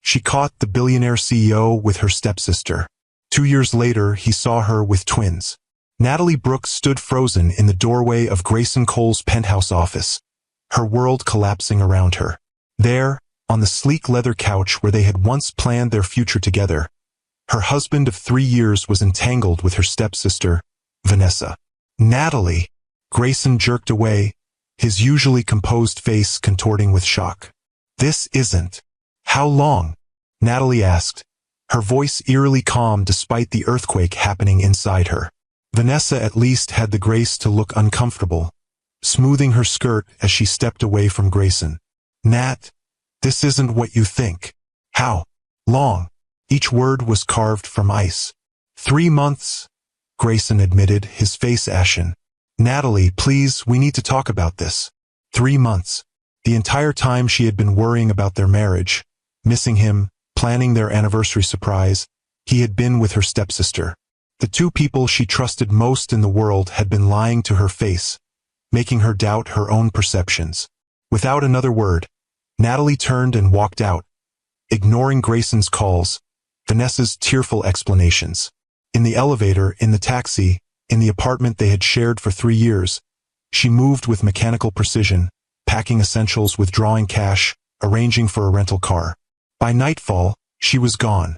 She caught the billionaire CEO with her stepsister. 2 years later, he saw her with twins. Natalie Brooks stood frozen in the doorway of Grayson Cole's penthouse office, her world collapsing around her. There, on the sleek leather couch where they had once planned their future together, her husband of 3 years was entangled with her stepsister, Vanessa. Natalie! Grayson jerked away, his usually composed face contorting with shock. This isn't. How long? Natalie asked, her voice eerily calm despite the earthquake happening inside her. Vanessa at least had the grace to look uncomfortable, smoothing her skirt as she stepped away from Grayson. Nat, this isn't what you think. How long? Each word was carved from ice. 3 months, Grayson admitted, his face ashen. Natalie, please, we need to talk about this. 3 months. The entire time she had been worrying about their marriage, missing him, planning their anniversary surprise, he had been with her stepsister. The 2 people she trusted most in the world had been lying to her face, making her doubt her own perceptions. Without another word, Natalie turned and walked out, ignoring Grayson's calls, Vanessa's tearful explanations. In the elevator, in the taxi, in the apartment they had shared for 3 years, she moved with mechanical precision, packing essentials, withdrawing cash, arranging for a rental car. By nightfall, she was gone,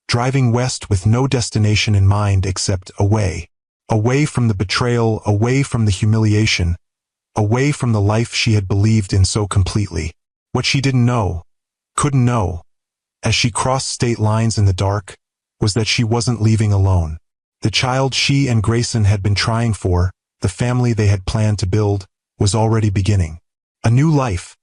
driving west with no destination in mind except away. Away from the betrayal, away from the humiliation, away from the life she had believed in so completely. What she didn't know, couldn't know, as she crossed state lines in the dark, was that she wasn't leaving alone. The child she and Grayson had been trying for, the family they had planned to build, was already beginning. A new life,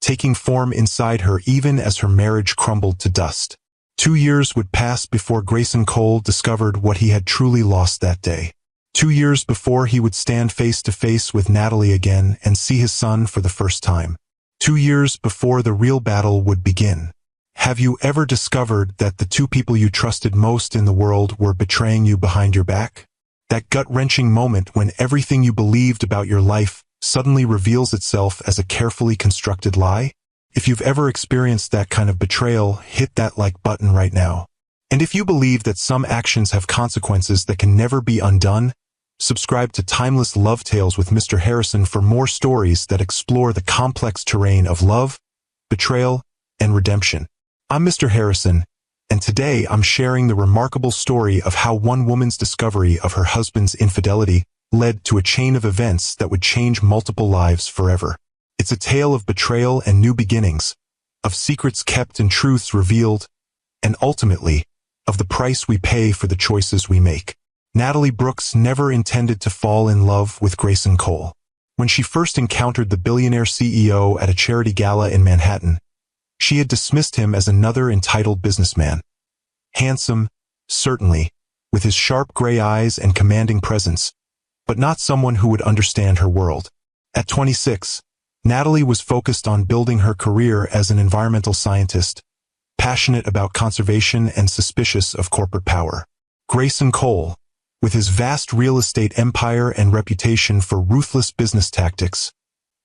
taking form inside her even as her marriage crumbled to dust. 2 years would pass before Grayson Cole discovered what he had truly lost that day. 2 years before he would stand face to face with Natalie again and see his son for the first time. 2 years before the real battle would begin. Have you ever discovered that the 2 people you trusted most in the world were betraying you behind your back? That gut-wrenching moment when everything you believed about your life suddenly reveals itself as a carefully constructed lie? If you've ever experienced that kind of betrayal, hit that like button right now. And if you believe that some actions have consequences that can never be undone, subscribe to Timeless Love Tales with Mr. Harrison for more stories that explore the complex terrain of love, betrayal, and redemption. I'm Mr. Harrison, and today I'm sharing the remarkable story of how one woman's discovery of her husband's infidelity led to a chain of events that would change multiple lives forever. It's a tale of betrayal and new beginnings, of secrets kept and truths revealed, and ultimately, of the price we pay for the choices we make. Natalie Brooks never intended to fall in love with Grayson Cole. When she first encountered the billionaire CEO at a charity gala in Manhattan, she had dismissed him as another entitled businessman. Handsome, certainly, with his sharp gray eyes and commanding presence, but not someone who would understand her world. At 26, Natalie was focused on building her career as an environmental scientist, passionate about conservation and suspicious of corporate power. Grayson Cole, with his vast real estate empire and reputation for ruthless business tactics,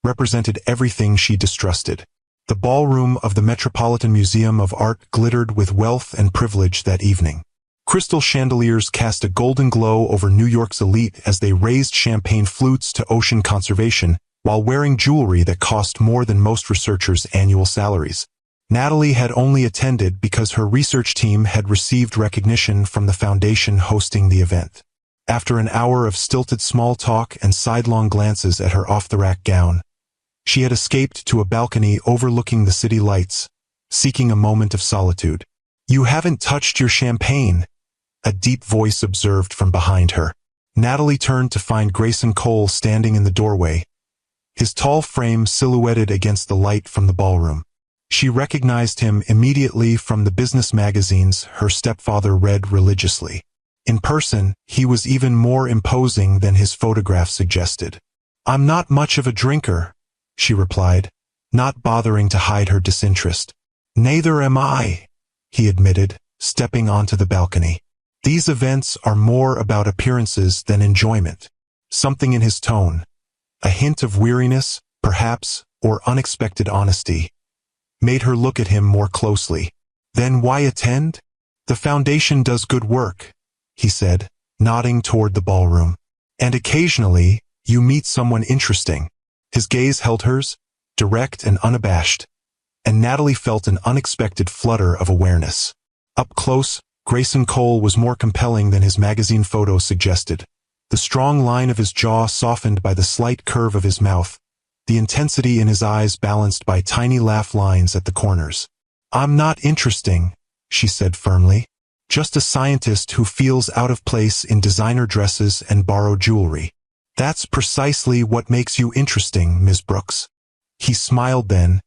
represented everything she distrusted. The ballroom of the Metropolitan Museum of Art glittered with wealth and privilege that evening. Crystal chandeliers cast a golden glow over New York's elite as they raised champagne flutes to ocean conservation while wearing jewelry that cost more than most researchers' annual salaries. Natalie had only attended because her research team had received recognition from the foundation hosting the event. After an hour of stilted small talk and sidelong glances at her off-the-rack gown, she had escaped to a balcony overlooking the city lights, seeking a moment of solitude. "You haven't touched your champagne," a deep voice observed from behind her. Natalie turned to find Grayson Cole standing in the doorway, his tall frame silhouetted against the light from the ballroom. She recognized him immediately from the business magazines her stepfather read religiously. In person, he was even more imposing than his photograph suggested. "I'm not much of a drinker," she replied, not bothering to hide her disinterest. "Neither am I," he admitted, stepping onto the balcony. "These events are more about appearances than enjoyment." Something in his tone, a hint of weariness, perhaps, or unexpected honesty, made her look at him more closely. Then why attend? The foundation does good work, he said, nodding toward the ballroom. And occasionally, you meet someone interesting. His gaze held hers, direct and unabashed, and Natalie felt an unexpected flutter of awareness. Up close, Grayson Cole was more compelling than his magazine photos suggested. The strong line of his jaw softened by the slight curve of his mouth, the intensity in his eyes balanced by tiny laugh lines at the corners. I'm not interesting, she said firmly. Just a scientist who feels out of place in designer dresses and borrowed jewelry. That's precisely what makes you interesting, Ms. Brooks. He smiled then,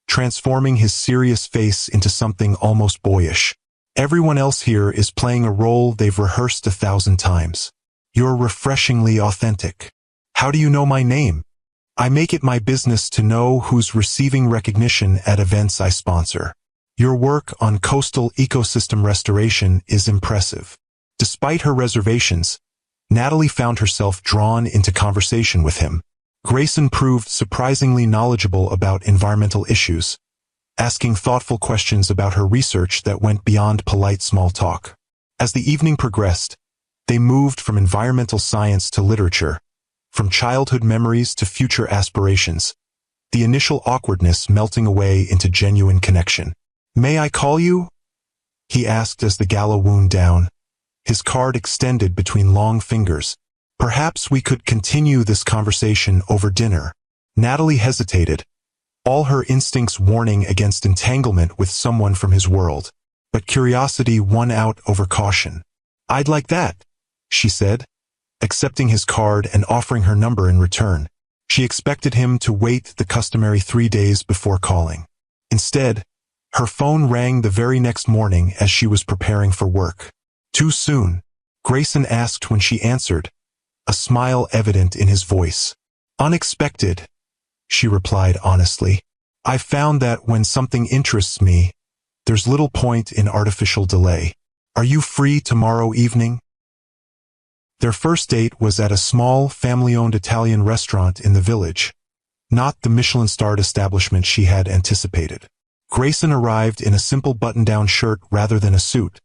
transforming his serious face into something almost boyish. Everyone else here is playing a role they've rehearsed 1,000 times. You're refreshingly authentic. How do you know my name? I make it my business to know who's receiving recognition at events I sponsor. Your work on coastal ecosystem restoration is impressive. Despite her reservations, Natalie found herself drawn into conversation with him. Grayson proved surprisingly knowledgeable about environmental issues, asking thoughtful questions about her research that went beyond polite small talk. As the evening progressed, they moved from environmental science to literature, from childhood memories to future aspirations, the initial awkwardness melting away into genuine connection. May I call you? He asked as the gala wound down, his card extended between long fingers. Perhaps we could continue this conversation over dinner. Natalie hesitated, all her instincts warning against entanglement with someone from his world. But curiosity won out over caution. I'd like that, she said, accepting his card and offering her number in return. She expected him to wait the customary 3 days before calling. Instead, her phone rang the very next morning as she was preparing for work. Too soon, Grayson asked when she answered, a smile evident in his voice. Unexpected, she replied honestly. I found that when something interests me, there's little point in artificial delay. Are you free tomorrow evening? Their first date was at a small, family-owned Italian restaurant in the village, not the Michelin-starred establishment she had anticipated. Grayson arrived in a simple button-down shirt rather than a suit,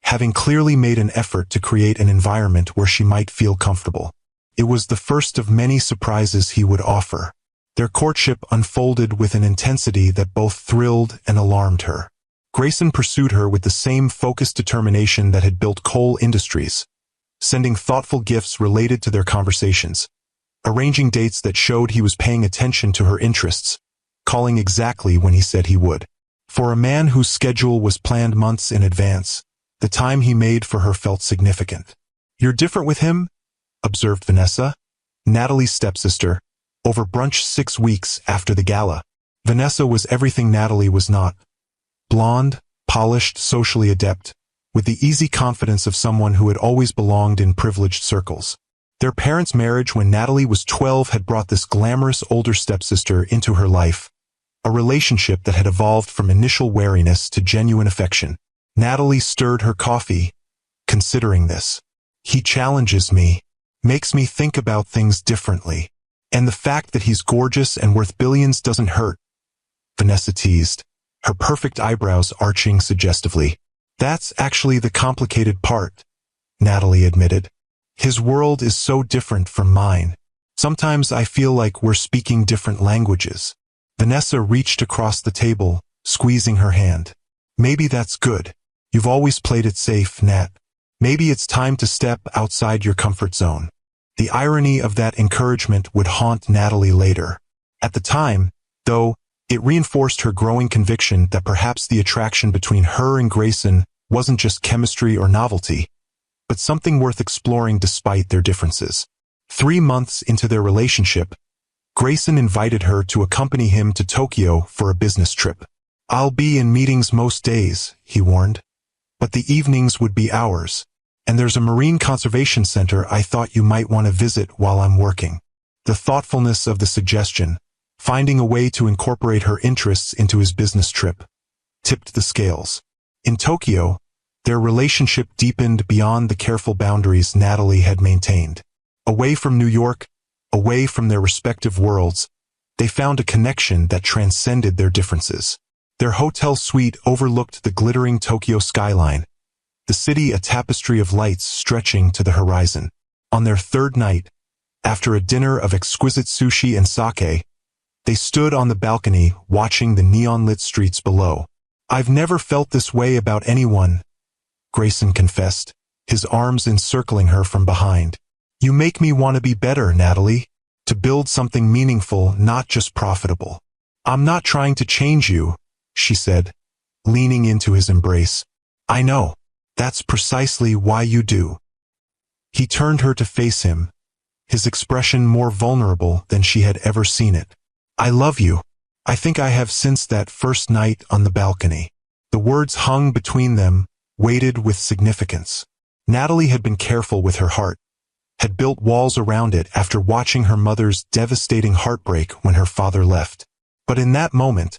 having clearly made an effort to create an environment where she might feel comfortable. It was the first of many surprises he would offer. Their courtship unfolded with an intensity that both thrilled and alarmed her. Grayson pursued her with the same focused determination that had built Cole Industries, sending thoughtful gifts related to their conversations, arranging dates that showed he was paying attention to her interests, calling exactly when he said he would. For a man whose schedule was planned months in advance, the time he made for her felt significant. You're different with him, observed Vanessa, Natalie's stepsister, over brunch 6 weeks after the gala. Vanessa was everything Natalie was not. Blonde, polished, socially adept, with the easy confidence of someone who had always belonged in privileged circles. Their parents' marriage when Natalie was 12 had brought this glamorous older stepsister into her life, a relationship that had evolved from initial wariness to genuine affection. Natalie stirred her coffee, considering this. He challenges me, makes me think about things differently. And the fact that he's gorgeous and worth billions doesn't hurt, Vanessa teased, her perfect eyebrows arching suggestively. That's actually the complicated part, Natalie admitted. His world is so different from mine. Sometimes I feel like we're speaking different languages. Vanessa reached across the table, squeezing her hand. Maybe that's good. You've always played it safe, Nat. Maybe it's time to step outside your comfort zone. The irony of that encouragement would haunt Natalie later. At the time, though, it reinforced her growing conviction that perhaps the attraction between her and Grayson wasn't just chemistry or novelty, but something worth exploring despite their differences. 3 months into their relationship, Grayson invited her to accompany him to Tokyo for a business trip. I'll be in meetings most days, he warned, but the evenings would be ours. And there's a marine conservation center I thought you might want to visit while I'm working. The thoughtfulness of the suggestion, finding a way to incorporate her interests into his business trip, tipped the scales. In Tokyo, their relationship deepened beyond the careful boundaries Natalie had maintained. Away from New York, away from their respective worlds, they found a connection that transcended their differences. Their hotel suite overlooked the glittering Tokyo skyline, the city a tapestry of lights stretching to the horizon. On their third night, after a dinner of exquisite sushi and sake, they stood on the balcony watching the neon-lit streets below. "I've never felt this way about anyone," Grayson confessed, his arms encircling her from behind. "You make me want to be better, Natalie, to build something meaningful, not just profitable." "I'm not trying to change you," she said, leaning into his embrace. "I know. That's precisely why you do." He turned her to face him, his expression more vulnerable than she had ever seen it. "I love you. I think I have since that first night on the balcony." The words hung between them, weighted with significance. Natalie had been careful with her heart, had built walls around it after watching her mother's devastating heartbreak when her father left. But in that moment,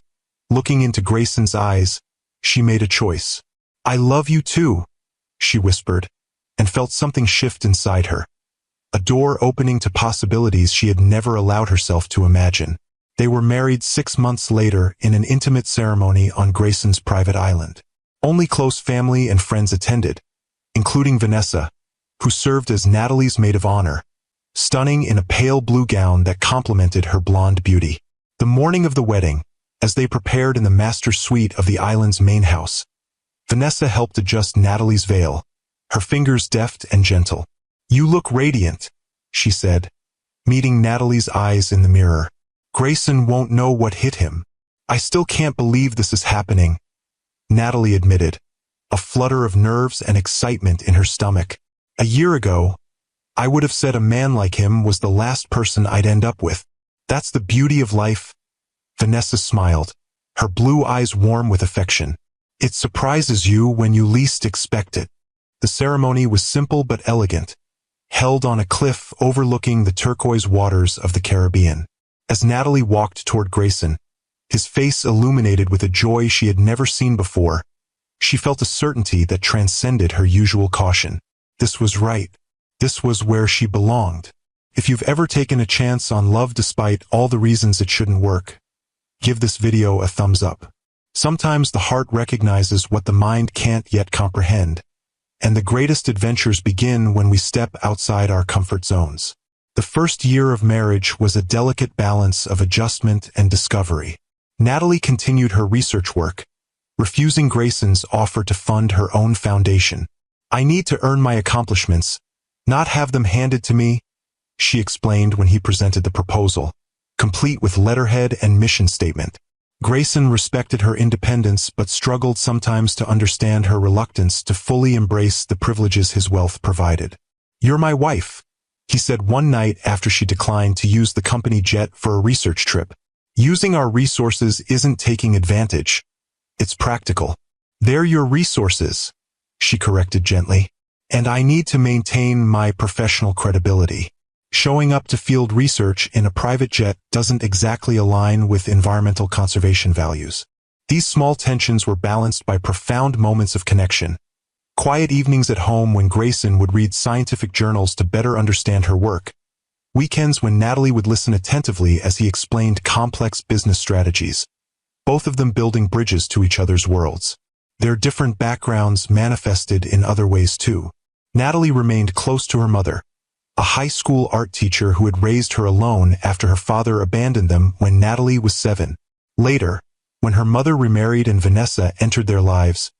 looking into Grayson's eyes, she made a choice. "I love you too," she whispered, and felt something shift inside her. A door opening to possibilities she had never allowed herself to imagine. They were married 6 months later in an intimate ceremony on Grayson's private island. Only close family and friends attended, including Vanessa, who served as Natalie's maid of honor, stunning in a pale blue gown that complemented her blonde beauty. The morning of the wedding, as they prepared in the master suite of the island's main house, Vanessa helped adjust Natalie's veil, her fingers deft and gentle. "You look radiant," she said, meeting Natalie's eyes in the mirror. "Grayson won't know what hit him. I still can't believe this is happening," Natalie admitted, a flutter of nerves and excitement in her stomach. "A year ago, I would have said a man like him was the last person I'd end up with. That's the beauty of life." Vanessa smiled, her blue eyes warm with affection. "It surprises you when you least expect it." The ceremony was simple but elegant, held on a cliff overlooking the turquoise waters of the Caribbean. As Natalie walked toward Grayson, his face illuminated with a joy she had never seen before, she felt a certainty that transcended her usual caution. This was right. This was where she belonged. If you've ever taken a chance on love despite all the reasons it shouldn't work, give this video a thumbs up. Sometimes the heart recognizes what the mind can't yet comprehend, and the greatest adventures begin when we step outside our comfort zones. The first year of marriage was a delicate balance of adjustment and discovery. Natalie continued her research work, refusing Grayson's offer to fund her own foundation. "I need to earn my accomplishments, not have them handed to me," she explained when he presented the proposal, complete with letterhead and mission statement. Grayson respected her independence but struggled sometimes to understand her reluctance to fully embrace the privileges his wealth provided. "You're my wife," he said one night after she declined to use the company jet for a research trip. "Using our resources isn't taking advantage. It's practical." "They're your resources," she corrected gently. "And I need to maintain my professional credibility. Showing up to field research in a private jet doesn't exactly align with environmental conservation values." These small tensions were balanced by profound moments of connection. Quiet evenings at home when Grayson would read scientific journals to better understand her work. Weekends when Natalie would listen attentively as he explained complex business strategies, both of them building bridges to each other's worlds. Their different backgrounds manifested in other ways too. Natalie remained close to her mother, a high school art teacher who had raised her alone after her father abandoned them when Natalie was 7. Later, when her mother remarried and Vanessa entered their lives,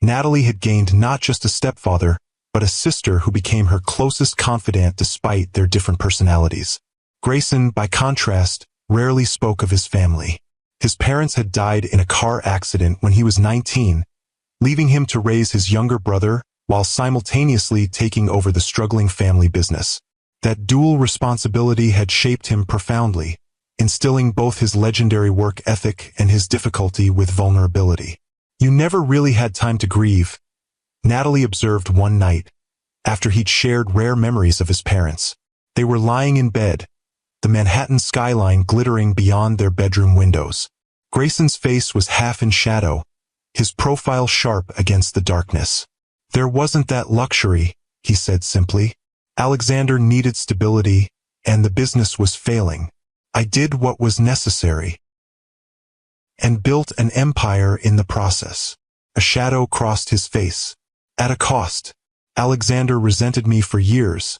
Natalie had gained not just a stepfather, but a sister who became her closest confidant despite their different personalities. Grayson, by contrast, rarely spoke of his family. His parents had died in a car accident when he was 19, leaving him to raise his younger brother while simultaneously taking over the struggling family business. That dual responsibility had shaped him profoundly, instilling both his legendary work ethic and his difficulty with vulnerability. "You never really had time to grieve," Natalie observed one night, after he'd shared rare memories of his parents. They were lying in bed, the Manhattan skyline glittering beyond their bedroom windows. Grayson's face was half in shadow, his profile sharp against the darkness. "There wasn't that luxury," he said simply. "Alexander needed stability, and the business was failing. I did what was necessary." and built an empire in the process. A shadow crossed his face. At a cost. Alexander resented me for years,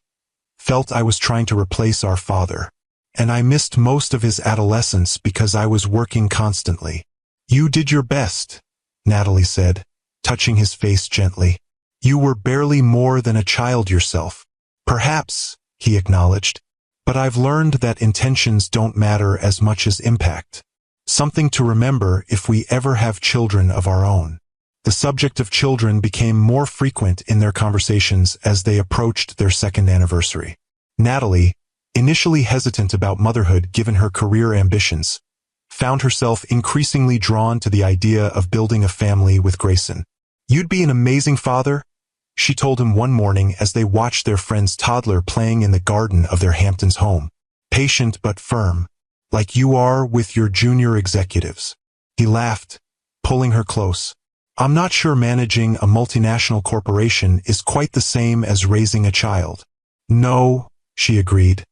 felt I was trying to replace our father. And I missed most of his adolescence because I was working constantly. You did your best, Natalie said, touching his face gently. You were barely more than a child yourself. Perhaps, he acknowledged. But I've learned that intentions don't matter as much as impact. Something to remember if we ever have children of our own. The subject of children became more frequent in their conversations as they approached their second anniversary. Natalie, initially hesitant about motherhood given her career ambitions, found herself increasingly drawn to the idea of building a family with Grayson. You'd be an amazing father, she told him one morning as they watched their friend's toddler playing in the garden of their Hamptons home. Patient but firm, like you are with your junior executives. He laughed, pulling her close. I'm not sure managing a multinational corporation is quite the same as raising a child. No, she agreed.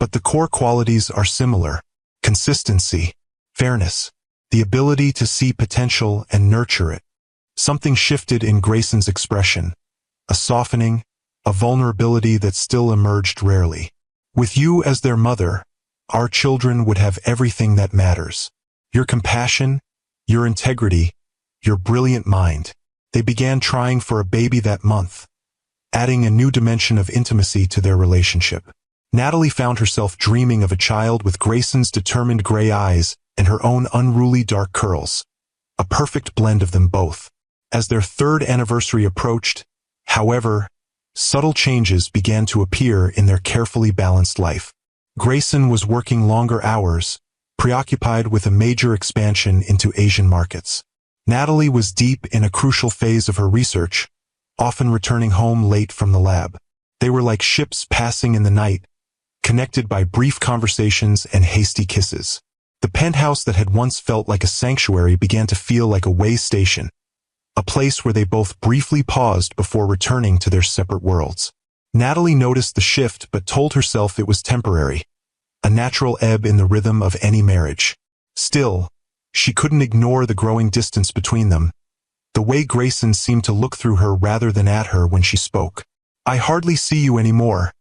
But the core qualities are similar. Consistency, fairness, the ability to see potential and nurture it. Something shifted in Grayson's expression. A softening, a vulnerability that still emerged rarely. With you as their mother, our children would have everything that matters. Your compassion, your integrity, your brilliant mind. They began trying for a baby that month, adding a new dimension of intimacy to their relationship. Natalie found herself dreaming of a child with Grayson's determined gray eyes and her own unruly dark curls. A perfect blend of them both. As their third anniversary approached, however, subtle changes began to appear in their carefully balanced life. Grayson was working longer hours, preoccupied with a major expansion into Asian markets. Natalie was deep in a crucial phase of her research, often returning home late from the lab. They were like ships passing in the night, connected by brief conversations and hasty kisses. The penthouse that had once felt like a sanctuary began to feel like a way station, a place where they both briefly paused before returning to their separate worlds. Natalie noticed the shift but told herself it was temporary, a natural ebb in the rhythm of any marriage. Still, she couldn't ignore the growing distance between them, the way Grayson seemed to look through her rather than at her when she spoke. I hardly see you anymore,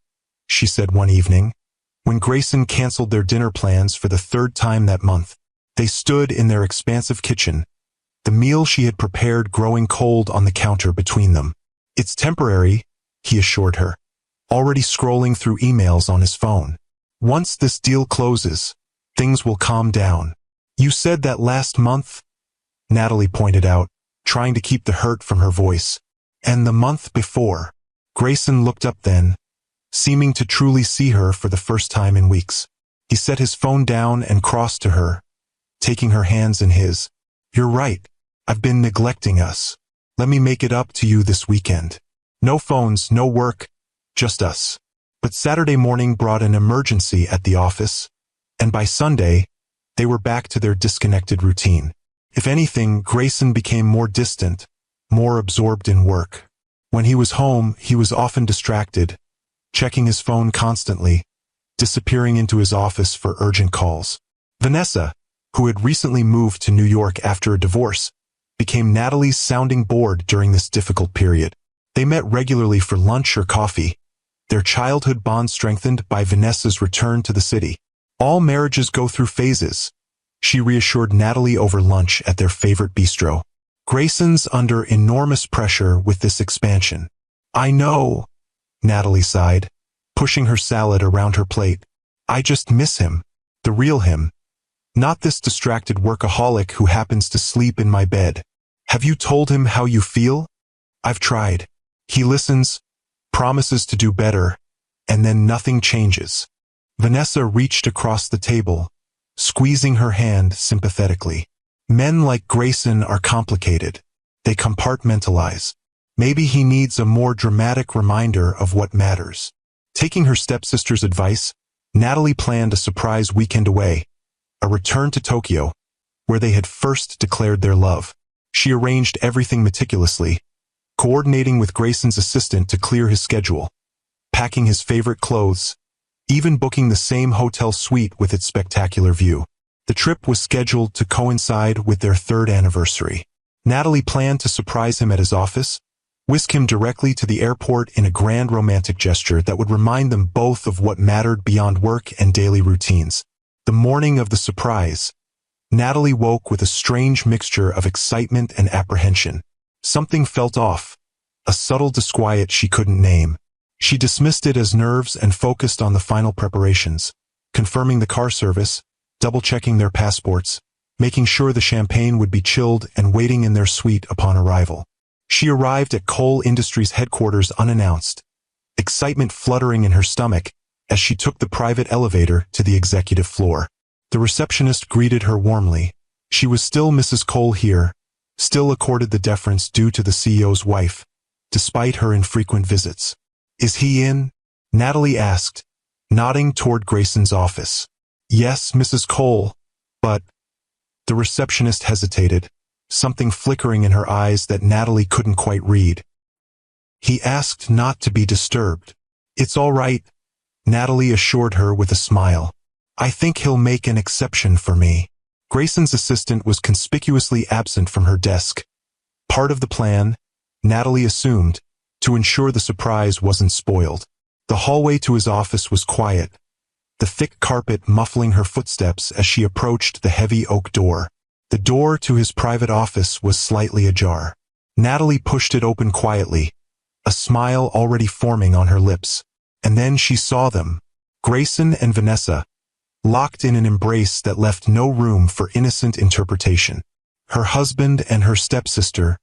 she said one evening, when Grayson canceled their dinner plans for the third time that month. They stood in their expansive kitchen, the meal she had prepared growing cold on the counter between them. It's temporary, he assured her, already scrolling through emails on his phone. Once this deal closes, things will calm down. You said that last month, Natalie pointed out, trying to keep the hurt from her voice. And the month before. Grayson looked up then, seeming to truly see her for the first time in weeks. He set his phone down and crossed to her, taking her hands in his. You're right. I've been neglecting us. Let me make it up to you this weekend. No phones, no work, just us. But Saturday morning brought an emergency at the office, and by Sunday, they were back to their disconnected routine. If anything, Grayson became more distant, more absorbed in work. When he was home, he was often distracted, checking his phone constantly, disappearing into his office for urgent calls. Vanessa, who had recently moved to New York after a divorce, became Natalie's sounding board during this difficult period. They met regularly for lunch or coffee, their childhood bond strengthened by Vanessa's return to the city. All marriages go through phases, she reassured Natalie over lunch at their favorite bistro. Grayson's under enormous pressure with this expansion. I know, Natalie sighed, pushing her salad around her plate. I just miss him, the real him. Not this distracted workaholic who happens to sleep in my bed. Have you told him how you feel? I've tried. He listens, promises to do better, and then nothing changes. Vanessa reached across the table, squeezing her hand sympathetically. Men like Grayson are complicated. They compartmentalize. Maybe he needs a more dramatic reminder of what matters. Taking her stepsister's advice, Natalie planned a surprise weekend away, a return to Tokyo, where they had first declared their love. She arranged everything meticulously, coordinating with Grayson's assistant to clear his schedule, packing his favorite clothes, even booking the same hotel suite with its spectacular view. The trip was scheduled to coincide with their 3rd anniversary. Natalie planned to surprise him at his office, whisk him directly to the airport in a grand romantic gesture that would remind them both of what mattered beyond work and daily routines. The morning of the surprise, Natalie woke with a strange mixture of excitement and apprehension. Something felt off, a subtle disquiet she couldn't name. She dismissed it as nerves and focused on the final preparations, confirming the car service, double-checking their passports, making sure the champagne would be chilled and waiting in their suite upon arrival. She arrived at Cole Industries headquarters unannounced, excitement fluttering in her stomach as she took the private elevator to the executive floor. The receptionist greeted her warmly. She was still Mrs. Cole here, still accorded the deference due to the CEO's wife, despite her infrequent visits. "Is he in?" Natalie asked, nodding toward Grayson's office. "Yes, Mrs. Cole, but—" The receptionist hesitated, something flickering in her eyes that Natalie couldn't quite read. "He asked not to be disturbed." "It's all right," Natalie assured her with a smile. "I think he'll make an exception for me." Grayson's assistant was conspicuously absent from her desk. Part of the plan, Natalie assumed, to ensure the surprise wasn't spoiled. The hallway to his office was quiet, the thick carpet muffling her footsteps as she approached the heavy oak door. The door to his private office was slightly ajar. Natalie pushed it open quietly, a smile already forming on her lips. And then she saw them, Grayson and Vanessa, locked in an embrace that left no room for innocent interpretation. Her husband and her stepsister,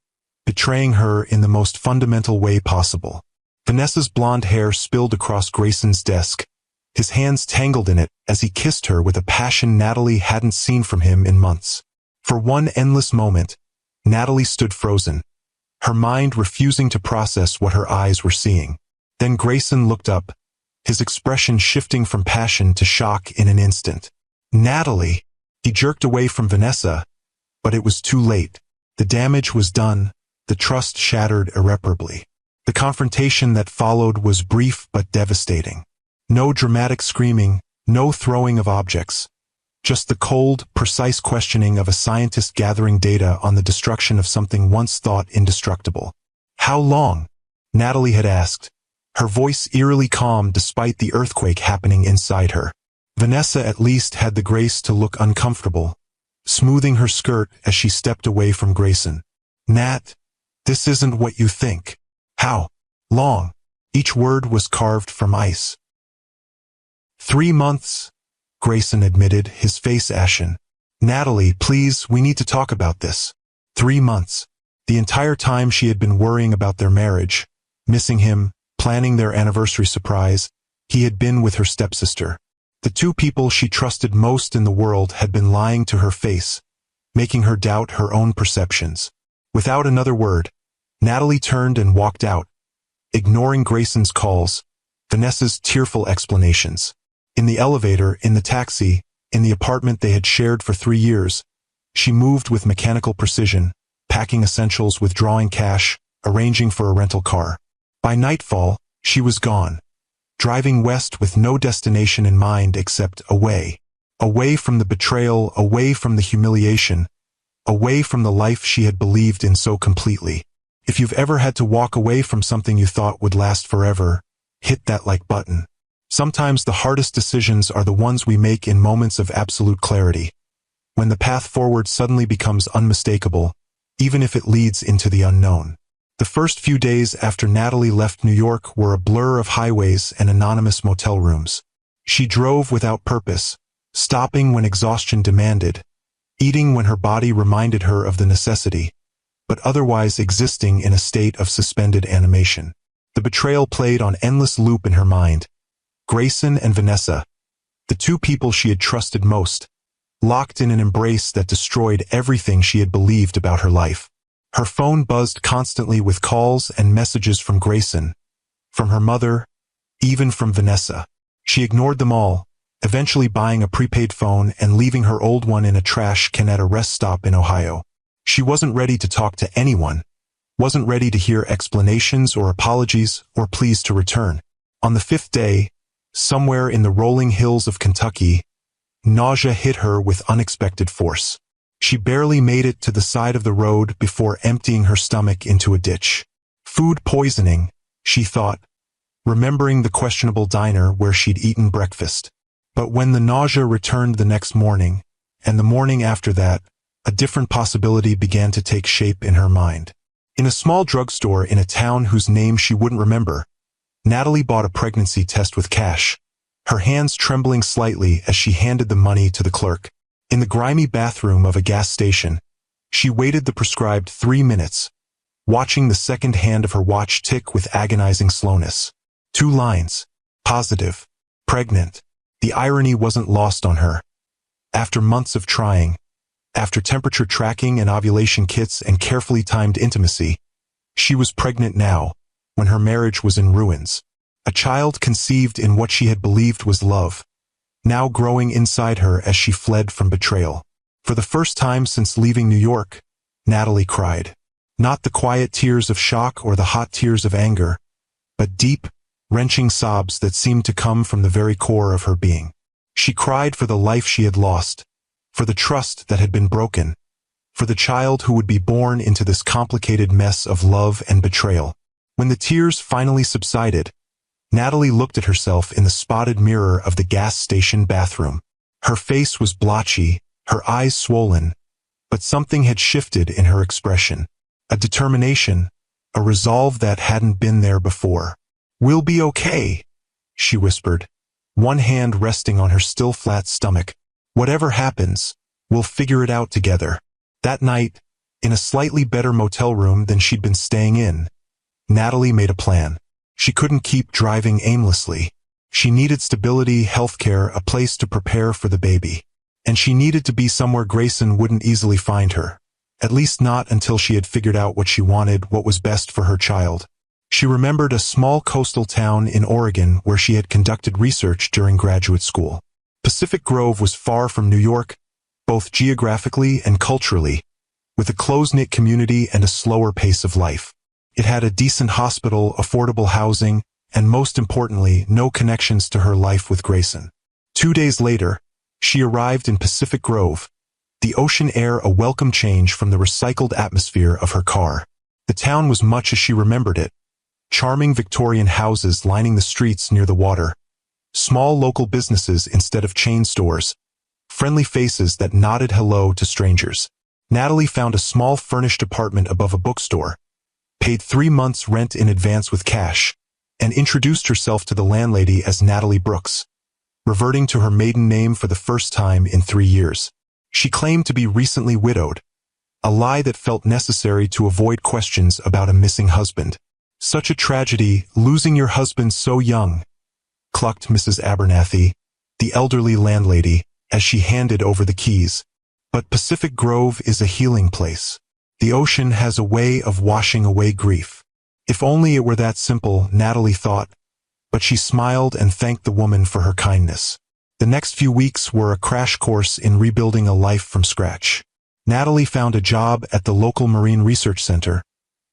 betraying her in the most fundamental way possible. Vanessa's blonde hair spilled across Grayson's desk, his hands tangled in it as he kissed her with a passion Natalie hadn't seen from him in months. For one endless moment, Natalie stood frozen, her mind refusing to process what her eyes were seeing. Then Grayson looked up, his expression shifting from passion to shock in an instant. "Natalie!" He jerked away from Vanessa, but it was too late. The damage was done, the trust shattered irreparably. The confrontation that followed was brief but devastating. No dramatic screaming, no throwing of objects. Just the cold, precise questioning of a scientist gathering data on the destruction of something once thought indestructible. "How long?" Natalie had asked, her voice eerily calm despite the earthquake happening inside her. Vanessa at least had the grace to look uncomfortable, smoothing her skirt as she stepped away from Grayson. "Nat, this isn't what you think." "How long?" Each word was carved from ice. 3 months, Grayson admitted, his face ashen. "Natalie, please, we need to talk about this." 3 months. The entire time she had been worrying about their marriage, missing him, planning their anniversary surprise, he had been with her stepsister. The two people she trusted most in the world had been lying to her face, making her doubt her own perceptions. Without another word, Natalie turned and walked out, ignoring Grayson's calls, Vanessa's tearful explanations. In the elevator, in the taxi, in the apartment they had shared for 3 years, she moved with mechanical precision, packing essentials, withdrawing cash, arranging for a rental car. By nightfall, she was gone, driving west with no destination in mind except away. Away from the betrayal, away from the humiliation, away from the life she had believed in so completely. If you've ever had to walk away from something you thought would last forever, hit that like button. Sometimes the hardest decisions are the ones we make in moments of absolute clarity, when the path forward suddenly becomes unmistakable, even if it leads into the unknown. The first few days after Natalie left New York were a blur of highways and anonymous motel rooms. She drove without purpose, stopping when exhaustion demanded, eating when her body reminded her of the necessity, but otherwise existing in a state of suspended animation. The betrayal played on endless loop in her mind. Grayson and Vanessa, the two people she had trusted most, locked in an embrace that destroyed everything she had believed about her life. Her phone buzzed constantly with calls and messages from Grayson, from her mother, even from Vanessa. She ignored them all, eventually buying a prepaid phone and leaving her old one in a trash can at a rest stop in Ohio. She wasn't ready to talk to anyone, wasn't ready to hear explanations or apologies or pleas to return. On the 5th day, somewhere in the rolling hills of Kentucky, nausea hit her with unexpected force. She barely made it to the side of the road before emptying her stomach into a ditch. Food poisoning, she thought, remembering the questionable diner where she'd eaten breakfast. But when the nausea returned the next morning, and the morning after that, a different possibility began to take shape in her mind. In a small drugstore in a town whose name she wouldn't remember, Natalie bought a pregnancy test with cash, her hands trembling slightly as she handed the money to the clerk. In the grimy bathroom of a gas station, she waited the prescribed 3 minutes, watching the second hand of her watch tick with agonizing slowness. 2 lines. Positive. Pregnant. The irony wasn't lost on her. After months of trying, after temperature tracking and ovulation kits and carefully timed intimacy, she was pregnant now, when her marriage was in ruins. A child conceived in what she had believed was love, now growing inside her as she fled from betrayal. For the first time since leaving New York, Natalie cried. Not the quiet tears of shock or the hot tears of anger, but deep, wrenching sobs that seemed to come from the very core of her being. She cried for the life she had lost, for the trust that had been broken, for the child who would be born into this complicated mess of love and betrayal. When the tears finally subsided, Natalie looked at herself in the spotted mirror of the gas station bathroom. Her face was blotchy, her eyes swollen, but something had shifted in her expression. A determination, a resolve that hadn't been there before. "We'll be okay," she whispered, one hand resting on her still flat stomach. "Whatever happens, we'll figure it out together." That night, in a slightly better motel room than she'd been staying in, Natalie made a plan. She couldn't keep driving aimlessly. She needed stability, healthcare, a place to prepare for the baby. And she needed to be somewhere Grayson wouldn't easily find her. At least not until she had figured out what she wanted, what was best for her child. She remembered a small coastal town in Oregon where she had conducted research during graduate school. Pacific Grove was far from New York, both geographically and culturally, with a close-knit community and a slower pace of life. It had a decent hospital, affordable housing, and most importantly, no connections to her life with Grayson. 2 days later, she arrived in Pacific Grove, the ocean air a welcome change from the recycled atmosphere of her car. The town was much as she remembered it. Charming Victorian houses lining the streets near the water, small local businesses instead of chain stores, friendly faces that nodded hello to strangers. Natalie found a small furnished apartment above a bookstore, paid 3 months' rent in advance with cash, and introduced herself to the landlady as Natalie Brooks, reverting to her maiden name for the first time in 3 years. She claimed to be recently widowed, a lie that felt necessary to avoid questions about a missing husband. "Such a tragedy, losing your husband so young," clucked Mrs. Abernathy, the elderly landlady, as she handed over the keys. "But Pacific Grove is a healing place. The ocean has a way of washing away grief." If only it were that simple, Natalie thought, but she smiled and thanked the woman for her kindness. The next few weeks were a crash course in rebuilding a life from scratch. Natalie found a job at the local Marine Research Center,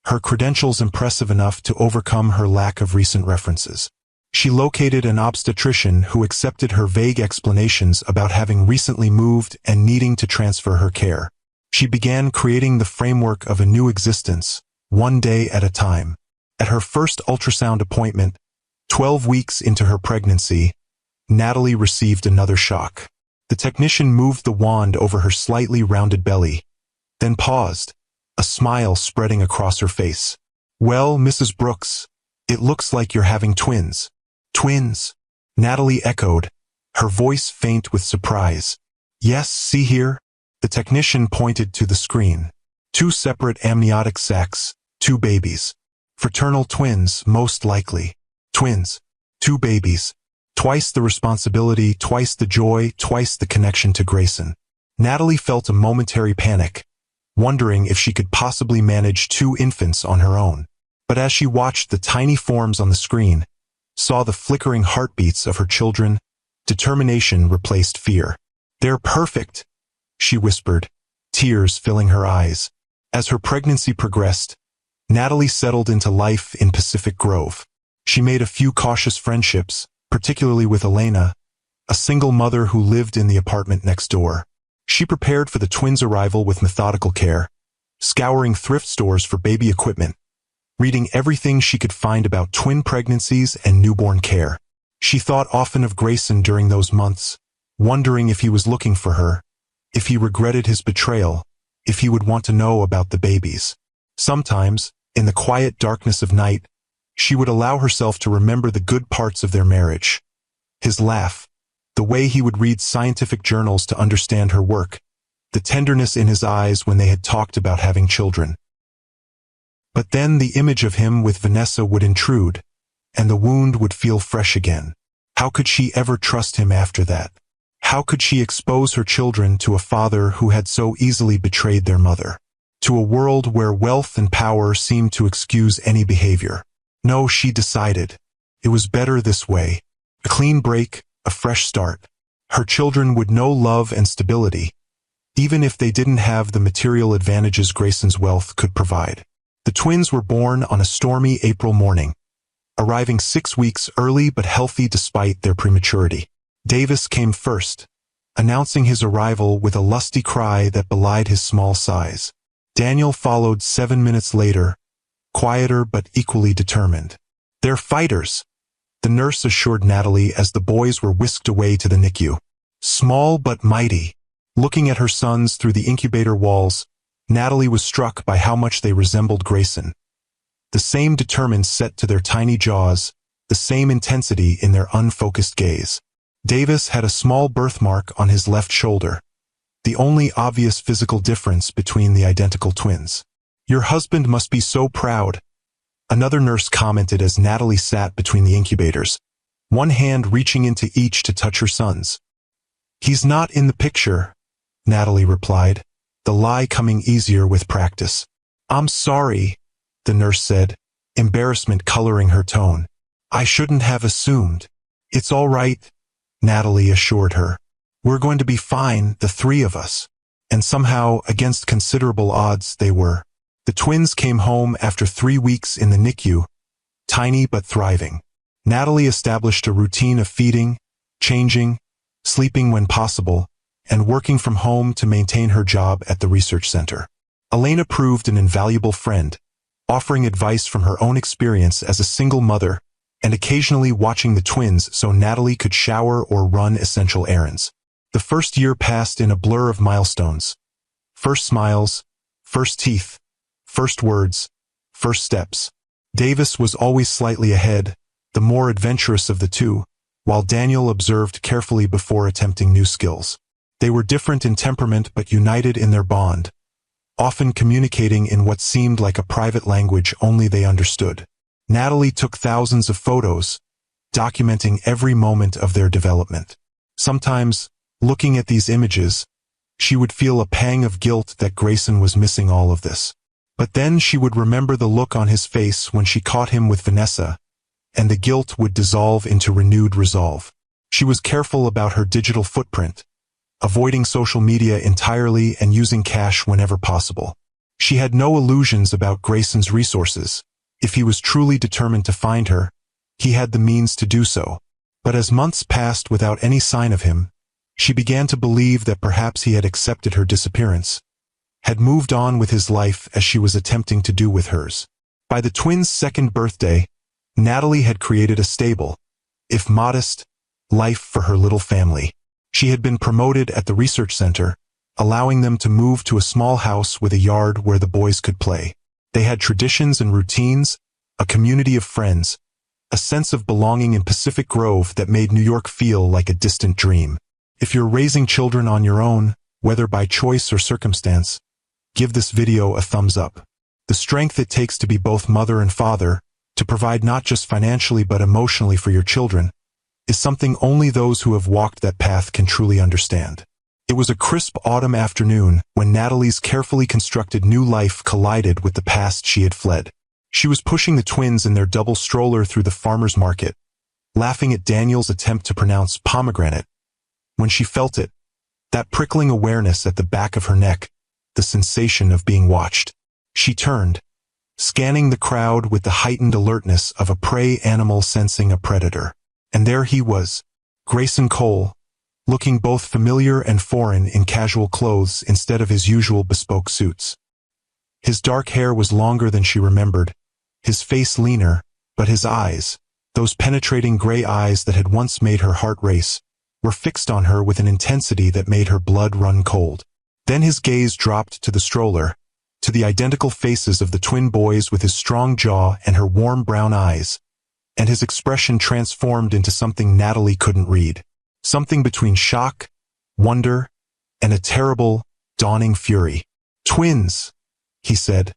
her credentials impressive enough to overcome her lack of recent references. She located an obstetrician who accepted her vague explanations about having recently moved and needing to transfer her care. She began creating the framework of a new existence, one day at a time. At her first ultrasound appointment, 12 weeks into her pregnancy, Natalie received another shock. The technician moved the wand over her slightly rounded belly, then paused, a smile spreading across her face. "Well, Mrs. Brooks, it looks like you're having twins." "Twins?" Natalie echoed, her voice faint with surprise. "Yes, see here." The technician pointed to the screen. 2 separate amniotic sacs, 2 babies. Fraternal twins, most likely. Twins. 2 babies. Twice the responsibility, twice the joy, twice the connection to Grayson. Natalie felt a momentary panic, wondering if she could possibly manage 2 infants on her own. But as she watched the tiny forms on the screen, saw the flickering heartbeats of her children, determination replaced fear. "They're perfect," she whispered, tears filling her eyes. As her pregnancy progressed, Natalie settled into life in Pacific Grove. She made a few cautious friendships, particularly with Elena, a single mother who lived in the apartment next door. She prepared for the twins' arrival with methodical care, scouring thrift stores for baby equipment, reading everything she could find about twin pregnancies and newborn care. She thought often of Grayson during those months, wondering if he was looking for her, if he regretted his betrayal, if he would want to know about the babies. Sometimes, in the quiet darkness of night, she would allow herself to remember the good parts of their marriage. His laugh, the way he would read scientific journals to understand her work, the tenderness in his eyes when they had talked about having children. But then the image of him with Vanessa would intrude, and the wound would feel fresh again. How could she ever trust him after that? How could she expose her children to a father who had so easily betrayed their mother? To a world where wealth and power seemed to excuse any behavior. No, she decided. It was better this way. A clean break, a fresh start. Her children would know love and stability, even if they didn't have the material advantages Grayson's wealth could provide. The twins were born on a stormy April morning, arriving 6 weeks early but healthy despite their prematurity. Davis came first, announcing his arrival with a lusty cry that belied his small size. Daniel followed 7 minutes later, quieter but equally determined. "They're fighters," the nurse assured Natalie as the boys were whisked away to the NICU. Small but mighty. Looking at her sons through the incubator walls, Natalie was struck by how much they resembled Grayson. The same determined set to their tiny jaws, the same intensity in their unfocused gaze. Davis had a small birthmark on his left shoulder, the only obvious physical difference between the identical twins. "Your husband must be so proud," another nurse commented as Natalie sat between the incubators, one hand reaching into each to touch her sons. "He's not in the picture," Natalie replied, the lie coming easier with practice. "I'm sorry," the nurse said, embarrassment coloring her tone. "I shouldn't have assumed." "It's all right," Natalie assured her. "We're going to be fine, the three of us." And somehow, against considerable odds, they were. The twins came home after 3 weeks in the NICU, tiny but thriving. Natalie established a routine of feeding, changing, sleeping when possible, and working from home to maintain her job at the research center. Elena proved an invaluable friend, offering advice from her own experience as a single mother, and occasionally watching the twins so Natalie could shower or run essential errands. The first year passed in a blur of milestones. First smiles, first teeth, first words, first steps. Davis was always slightly ahead, the more adventurous of the two, while Daniel observed carefully before attempting new skills. They were different in temperament but united in their bond, often communicating in what seemed like a private language only they understood. Natalie took thousands of photos, documenting every moment of their development. Sometimes, looking at these images, she would feel a pang of guilt that Grayson was missing all of this. But then she would remember the look on his face when she caught him with Vanessa, and the guilt would dissolve into renewed resolve. She was careful about her digital footprint, avoiding social media entirely and using cash whenever possible. She had no illusions about Grayson's resources. If he was truly determined to find her, he had the means to do so. But as months passed without any sign of him, she began to believe that perhaps he had accepted her disappearance, had moved on with his life as she was attempting to do with hers. By the twins' second birthday, Natalie had created a stable, if modest, life for her little family. She had been promoted at the research center, allowing them to move to a small house with a yard where the boys could play. They had traditions and routines, a community of friends, a sense of belonging in Pacific Grove that made New York feel like a distant dream. If you're raising children on your own, whether by choice or circumstance, give this video a thumbs up. The strength it takes to be both mother and father, to provide not just financially but emotionally for your children, is something only those who have walked that path can truly understand. It was a crisp autumn afternoon when Natalie's carefully constructed new life collided with the past she had fled. She was pushing the twins in their double stroller through the farmer's market, laughing at Daniel's attempt to pronounce pomegranate, when she felt it, that prickling awareness at the back of her neck, the sensation of being watched. She turned, scanning the crowd with the heightened alertness of a prey animal sensing a predator. And there he was, Grayson Cole, looking both familiar and foreign in casual clothes instead of his usual bespoke suits. His dark hair was longer than she remembered, his face leaner, but his eyes, those penetrating gray eyes that had once made her heart race, were fixed on her with an intensity that made her blood run cold. Then his gaze dropped to the stroller, to the identical faces of the twin boys with his strong jaw and her warm brown eyes, and his expression transformed into something Natalie couldn't read. Something between shock, wonder, and a terrible, dawning fury. "Twins," he said,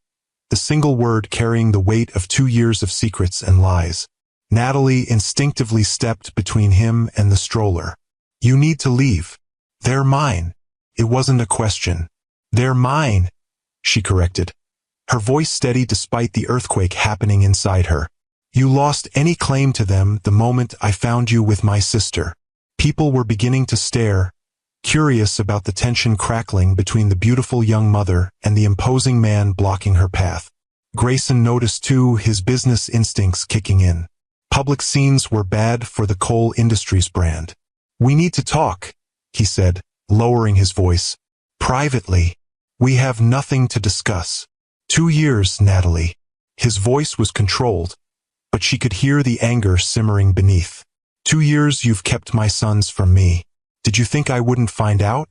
the single word carrying the weight of 2 years of secrets and lies. Natalie instinctively stepped between him and the stroller. "You need to leave. They're mine." It wasn't a question. "They're mine," she corrected, her voice steady despite the earthquake happening inside her. "You lost any claim to them the moment I found you with my sister." People were beginning to stare, curious about the tension crackling between the beautiful young mother and the imposing man blocking her path. Grayson noticed too, his business instincts kicking in. Public scenes were bad for the Cole Industries brand. "We need to talk," he said, lowering his voice. "Privately. We have nothing to discuss." 2 years, Natalie." His voice was controlled, but she could hear the anger simmering beneath. 2 years you've kept my sons from me. Did you think I wouldn't find out?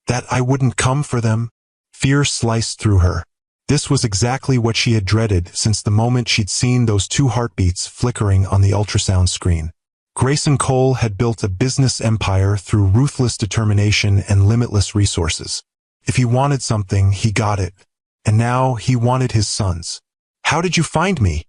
That I wouldn't come for them?" Fear sliced through her. This was exactly what she had dreaded since the moment she'd seen those 2 heartbeats flickering on the ultrasound screen. Grayson Cole had built a business empire through ruthless determination and limitless resources. If he wanted something, he got it. And now he wanted his sons. "How did you find me?"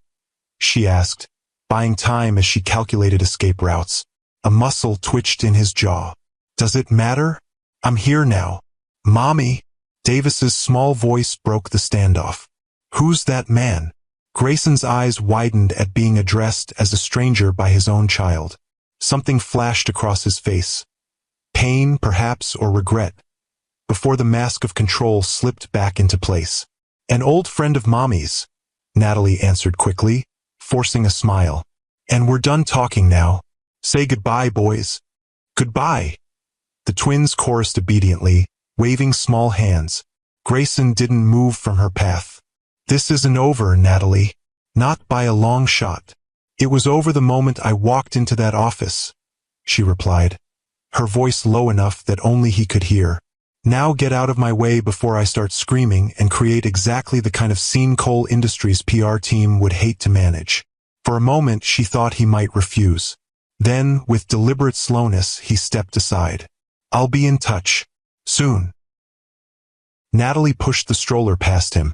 she asked, buying time as she calculated escape routes. A muscle twitched in his jaw. "Does it matter? I'm here now." "Mommy." Davis's small voice broke the standoff. "Who's that man?" Grayson's eyes widened at being addressed as a stranger by his own child. Something flashed across his face. Pain, perhaps, or regret, before the mask of control slipped back into place. "An old friend of Mommy's," Natalie answered quickly, forcing a smile. "And we're done talking now. Say goodbye, boys." "Goodbye." The twins chorused obediently, waving small hands. Grayson didn't move from her path. "This isn't over, Natalie. Not by a long shot." "It was over the moment I walked into that office," she replied, her voice low enough that only he could hear. "Now get out of my way before I start screaming and create exactly the kind of scene Cole Industries PR team would hate to manage." For a moment she thought he might refuse. Then, with deliberate slowness, he stepped aside. "I'll be in touch. Soon." Natalie pushed the stroller past him,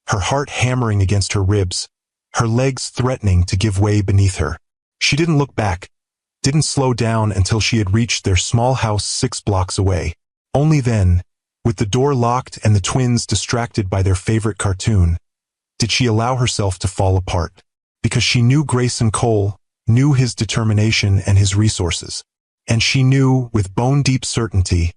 her heart hammering against her ribs, her legs threatening to give way beneath her. She didn't look back, didn't slow down until she had reached their small house 6 blocks away. Only then, with the door locked and the twins distracted by their favorite cartoon, did she allow herself to fall apart. Because she knew Grayson Cole, knew his determination and his resources. And she knew, with bone-deep certainty,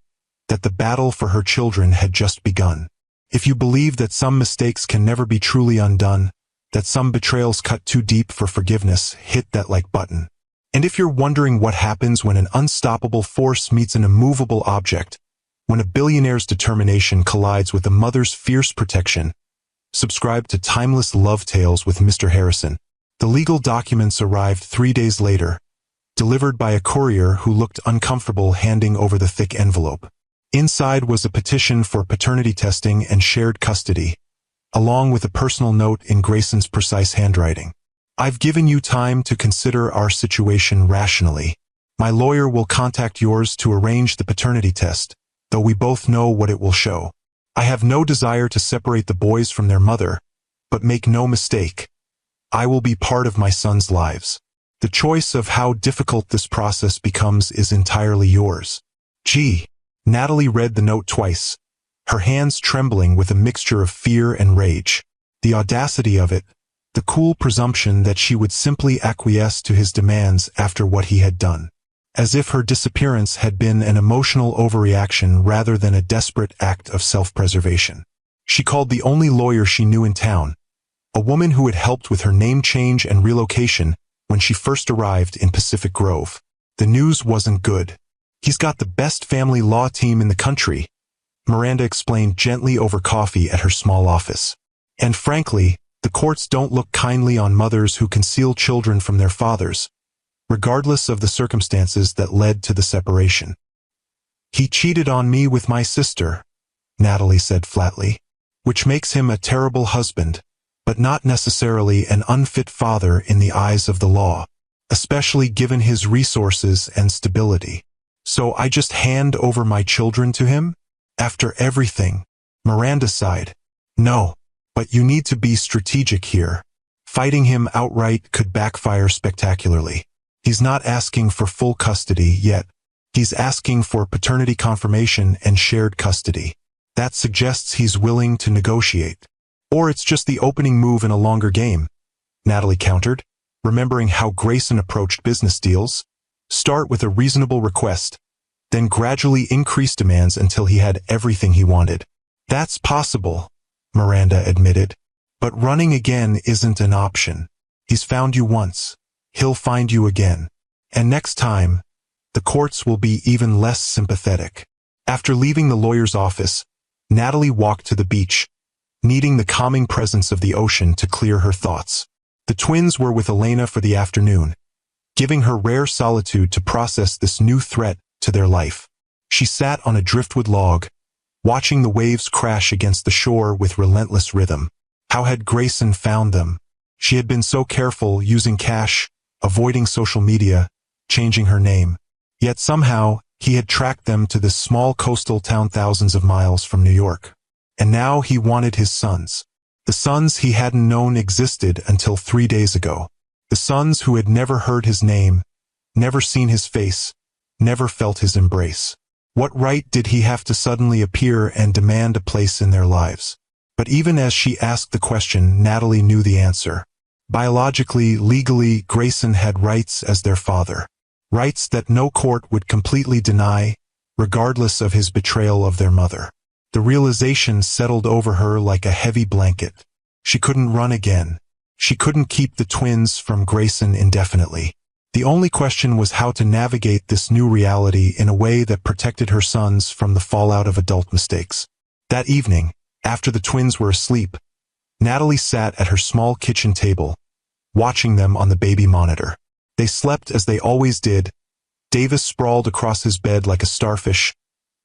that the battle for her children had just begun. If you believe that some mistakes can never be truly undone, that some betrayals cut too deep for forgiveness, hit that like button. And if you're wondering what happens when an unstoppable force meets an immovable object, when a billionaire's determination collides with a mother's fierce protection, subscribe to Timeless Love Tales with Mr. Harrison. The legal documents arrived 3 days later, delivered by a courier who looked uncomfortable handing over the thick envelope. Inside was a petition for paternity testing and shared custody, along with a personal note in Grayson's precise handwriting. "I've given you time to consider our situation rationally. My lawyer will contact yours to arrange the paternity test, though we both know what it will show. I have no desire to separate the boys from their mother, but make no mistake, I will be part of my sons' lives. The choice of how difficult this process becomes is entirely yours." Gee. Natalie read the note twice, her hands trembling with a mixture of fear and rage. The audacity of it, the cool presumption that she would simply acquiesce to his demands after what he had done. As if her disappearance had been an emotional overreaction rather than a desperate act of self-preservation. She called the only lawyer she knew in town, a woman who had helped with her name change and relocation when she first arrived in Pacific Grove. The news wasn't good. He's got the best family law team in the country, Miranda explained gently over coffee at her small office. And frankly, the courts don't look kindly on mothers who conceal children from their fathers, regardless of the circumstances that led to the separation. He cheated on me with my sister, Natalie said flatly, which makes him a terrible husband, but not necessarily an unfit father in the eyes of the law, especially given his resources and stability. So I just hand over my children to him? After everything? Miranda sighed. No, but you need to be strategic here. Fighting him outright could backfire spectacularly. He's not asking for full custody yet. He's asking for paternity confirmation and shared custody. That suggests he's willing to negotiate. Or it's just the opening move in a longer game, Natalie countered, remembering how Grayson approached business deals. Start with a reasonable request, then gradually increase demands until he had everything he wanted. That's possible, Miranda admitted. But running again isn't an option. He's found you once. He'll find you again. And next time, the courts will be even less sympathetic. After leaving the lawyer's office, Natalie walked to the beach, needing the calming presence of the ocean to clear her thoughts. The twins were with Elena for the afternoon, giving her rare solitude to process this new threat to their life. She sat on a driftwood log, watching the waves crash against the shore with relentless rhythm. How had Grayson found them? She had been so careful, using cash, avoiding social media, changing her name. Yet somehow, he had tracked them to this small coastal town thousands of miles from New York. And now he wanted his sons. The sons he hadn't known existed until 3 days ago. The sons who had never heard his name, never seen his face, never felt his embrace. What right did he have to suddenly appear and demand a place in their lives? But even as she asked the question, Natalie knew the answer. Biologically, legally, Grayson had rights as their father. Rights that no court would completely deny, regardless of his betrayal of their mother. The realization settled over her like a heavy blanket. She couldn't run again. She couldn't keep the twins from Grayson indefinitely. The only question was how to navigate this new reality in a way that protected her sons from the fallout of adult mistakes. That evening, after the twins were asleep, Natalie sat at her small kitchen table, watching them on the baby monitor. They slept as they always did. Davis sprawled across his bed like a starfish,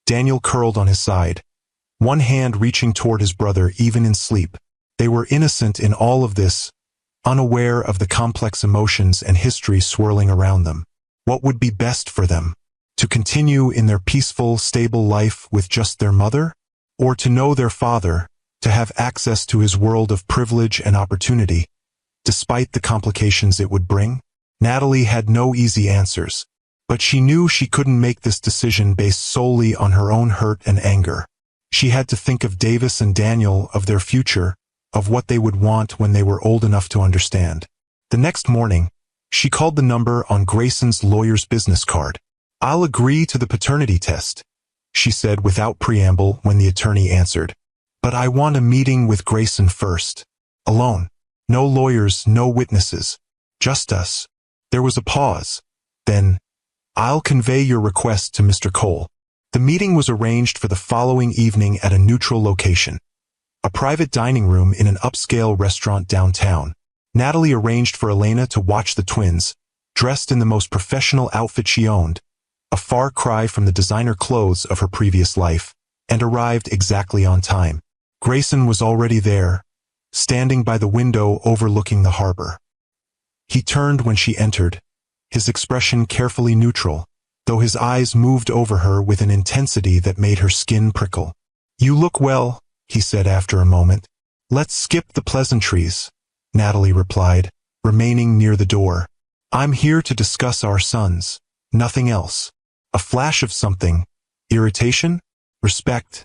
Daniel curled on his side, one hand reaching toward his brother even in sleep. They were innocent in all of this, unaware of the complex emotions and history swirling around them. What would be best for them? To continue in their peaceful, stable life with just their mother? Or to know their father, to have access to his world of privilege and opportunity, despite the complications it would bring? Natalie had no easy answers, but she knew she couldn't make this decision based solely on her own hurt and anger. She had to think of Davis and Daniel, of their future, of what they would want when they were old enough to understand. The next morning, she called the number on Grayson's lawyer's business card. "I'll agree to the paternity test," she said without preamble when the attorney answered. "But I want a meeting with Grayson first. Alone. No lawyers, no witnesses. Just us." There was a pause. Then, "I'll convey your request to Mr. Cole." The meeting was arranged for the following evening at a neutral location, a private dining room in an upscale restaurant downtown. Natalie arranged for Elena to watch the twins, dressed in the most professional outfit she owned, a far cry from the designer clothes of her previous life, and arrived exactly on time. Grayson was already there, standing by the window overlooking the harbor. He turned when she entered, his expression carefully neutral, though his eyes moved over her with an intensity that made her skin prickle. "You look well," he said after a moment. "Let's skip the pleasantries," Natalie replied, remaining near the door. "I'm here to discuss our sons, nothing else." A flash of something, irritation, respect,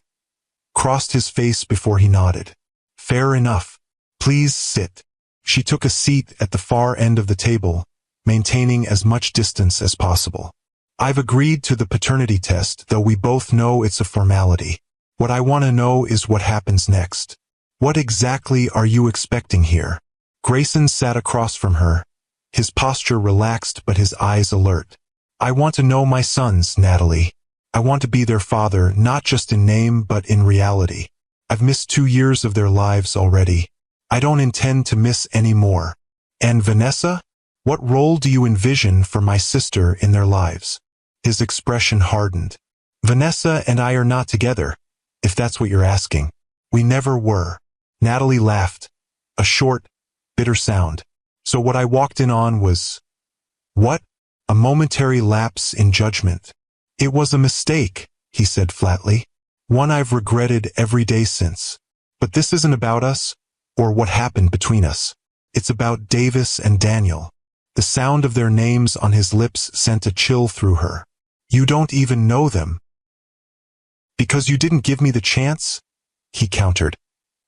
crossed his face before he nodded. "Fair enough. Please sit." She took a seat at the far end of the table, maintaining as much distance as possible. "I've agreed to the paternity test, though we both know it's a formality. What I want to know is what happens next. What exactly are you expecting here?" Grayson sat across from her, his posture relaxed but his eyes alert. I want to know my sons, Natalie. I want to be their father, not just in name but in reality. I've missed 2 years of their lives already. I don't intend to miss any more. And Vanessa? What role do you envision for my sister in their lives? His expression hardened. Vanessa and I are not together, if that's what you're asking. We never were. Natalie laughed. A short, bitter sound. So what I walked in on was… What? A momentary lapse in judgment. It was a mistake, he said flatly. One I've regretted every day since. But this isn't about us, or what happened between us. It's about Davis and Daniel. The sound of their names on his lips sent a chill through her. You don't even know them. Because you didn't give me the chance? He countered,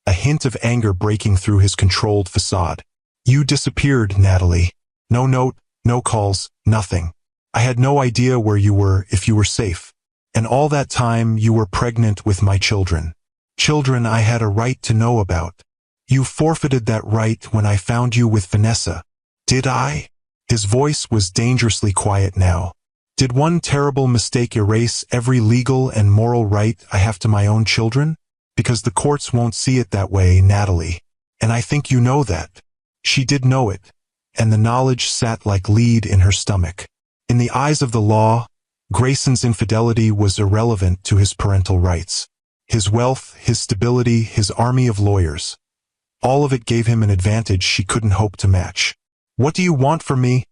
a hint of anger breaking through his controlled facade. You disappeared, Natalie. No note, no calls, nothing. I had no idea where you were, if you were safe. And all that time you were pregnant with my children. Children I had a right to know about. You forfeited that right when I found you with Vanessa. Did I? His voice was dangerously quiet now. Did one terrible mistake erase every legal and moral right I have to my own children? Because the courts won't see it that way, Natalie. And I think you know that. She did know it, and the knowledge sat like lead in her stomach. In the eyes of the law, Grayson's infidelity was irrelevant to his parental rights. His wealth, his stability, his army of lawyers. All of it gave him an advantage she couldn't hope to match. What do you want from me?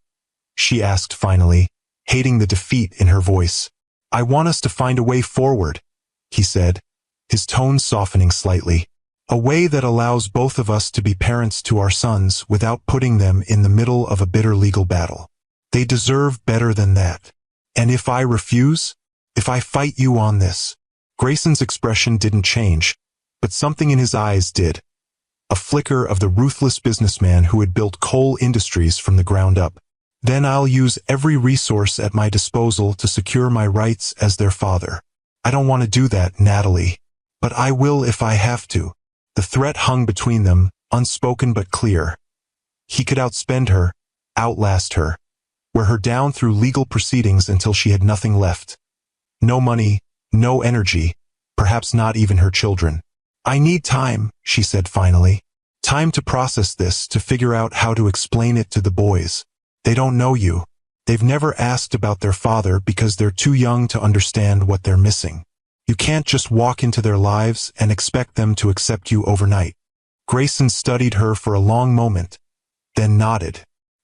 She asked finally, hating the defeat in her voice. I want us to find a way forward, he said, his tone softening slightly. A way that allows both of us to be parents to our sons without putting them in the middle of a bitter legal battle. They deserve better than that. And if I refuse? If I fight you on this? Grayson's expression didn't change, but something in his eyes did. A flicker of the ruthless businessman who had built coal industries from the ground up. Then I'll use every resource at my disposal to secure my rights as their father. I don't want to do that, Natalie. But I will if I have to. The threat hung between them, unspoken but clear. He could outspend her, outlast her, wear her down through legal proceedings until she had nothing left. No money, no energy, perhaps not even her children. I need time, she said finally. Time to process this, to figure out how to explain it to the boys. They don't know you. They've never asked about their father because they're too young to understand what they're missing. You can't just walk into their lives and expect them to accept you overnight. Grayson studied her for a long moment, then nodded.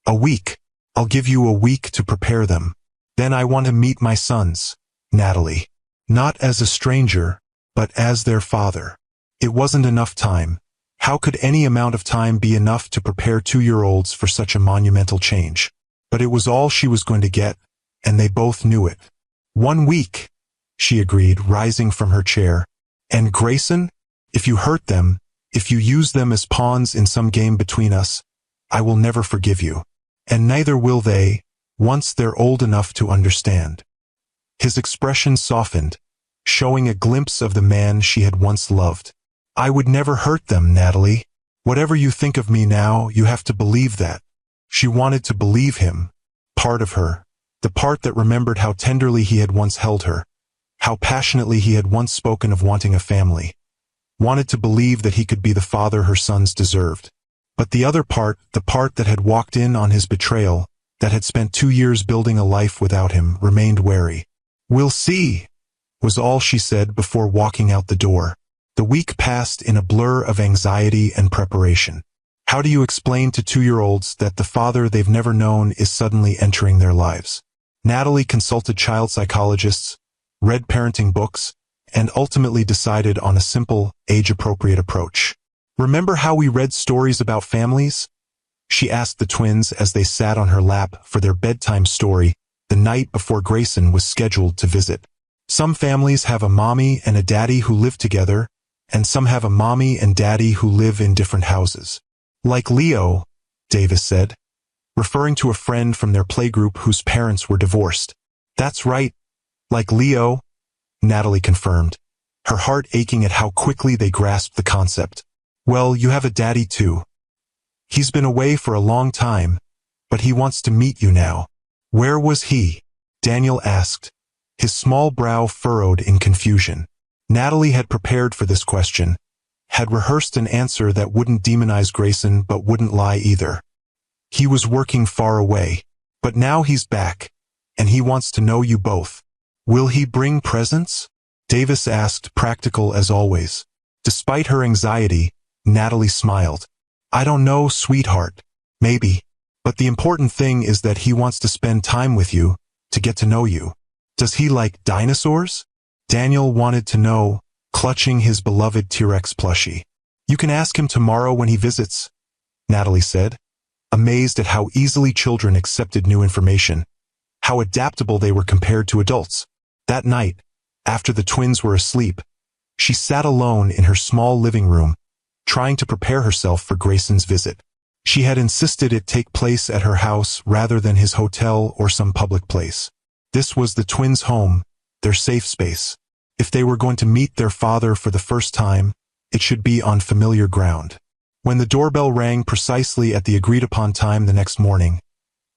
A week. I'll give you a week to prepare them. Then I want to meet my sons, Natalie. Not as a stranger, but as their father. It wasn't enough time. How could any amount of time be enough to prepare 2-year-olds for such a monumental change? But it was all she was going to get, and they both knew it. 1 week, she agreed, rising from her chair. And Grayson, if you hurt them, if you use them as pawns in some game between us, I will never forgive you. And neither will they, once they're old enough to understand. His expression softened, showing a glimpse of the man she had once loved. I would never hurt them, Natalie. Whatever you think of me now, you have to believe that. She wanted to believe him, part of her, the part that remembered how tenderly he had once held her, how passionately he had once spoken of wanting a family. Wanted to believe that he could be the father her sons deserved. But the other part, the part that had walked in on his betrayal, that had spent 2 years building a life without him, remained wary. We'll see, was all she said before walking out the door. The week passed in a blur of anxiety and preparation. How do you explain to 2-year-olds that the father they've never known is suddenly entering their lives? Natalie consulted child psychologists, read parenting books, and ultimately decided on a simple, age-appropriate approach. Remember how we read stories about families? She asked the twins as they sat on her lap for their bedtime story the night before Grayson was scheduled to visit. Some families have a mommy and a daddy who live together, and some have a mommy and daddy who live in different houses. Like Leo, Davis said, referring to a friend from their playgroup whose parents were divorced. That's right, like Leo, Natalie confirmed, her heart aching at how quickly they grasped the concept. Well, you have a daddy too. He's been away for a long time, but he wants to meet you now. Where was he? Daniel asked, his small brow furrowed in confusion. Natalie had prepared for this question, had rehearsed an answer that wouldn't demonize Grayson but wouldn't lie either. He was working far away, but now he's back, and he wants to know you both. Will he bring presents? Davis asked, practical as always. Despite her anxiety, Natalie smiled. I don't know, sweetheart. Maybe. But the important thing is that he wants to spend time with you, to get to know you. Does he like dinosaurs? Daniel wanted to know, clutching his beloved T-Rex plushie. You can ask him tomorrow when he visits, Natalie said, amazed at how easily children accepted new information, how adaptable they were compared to adults. That night, after the twins were asleep, she sat alone in her small living room, trying to prepare herself for Grayson's visit. She had insisted it take place at her house rather than his hotel or some public place. This was the twins' home, their safe space. If they were going to meet their father for the first time, it should be on familiar ground. When the doorbell rang precisely at the agreed-upon time the next morning,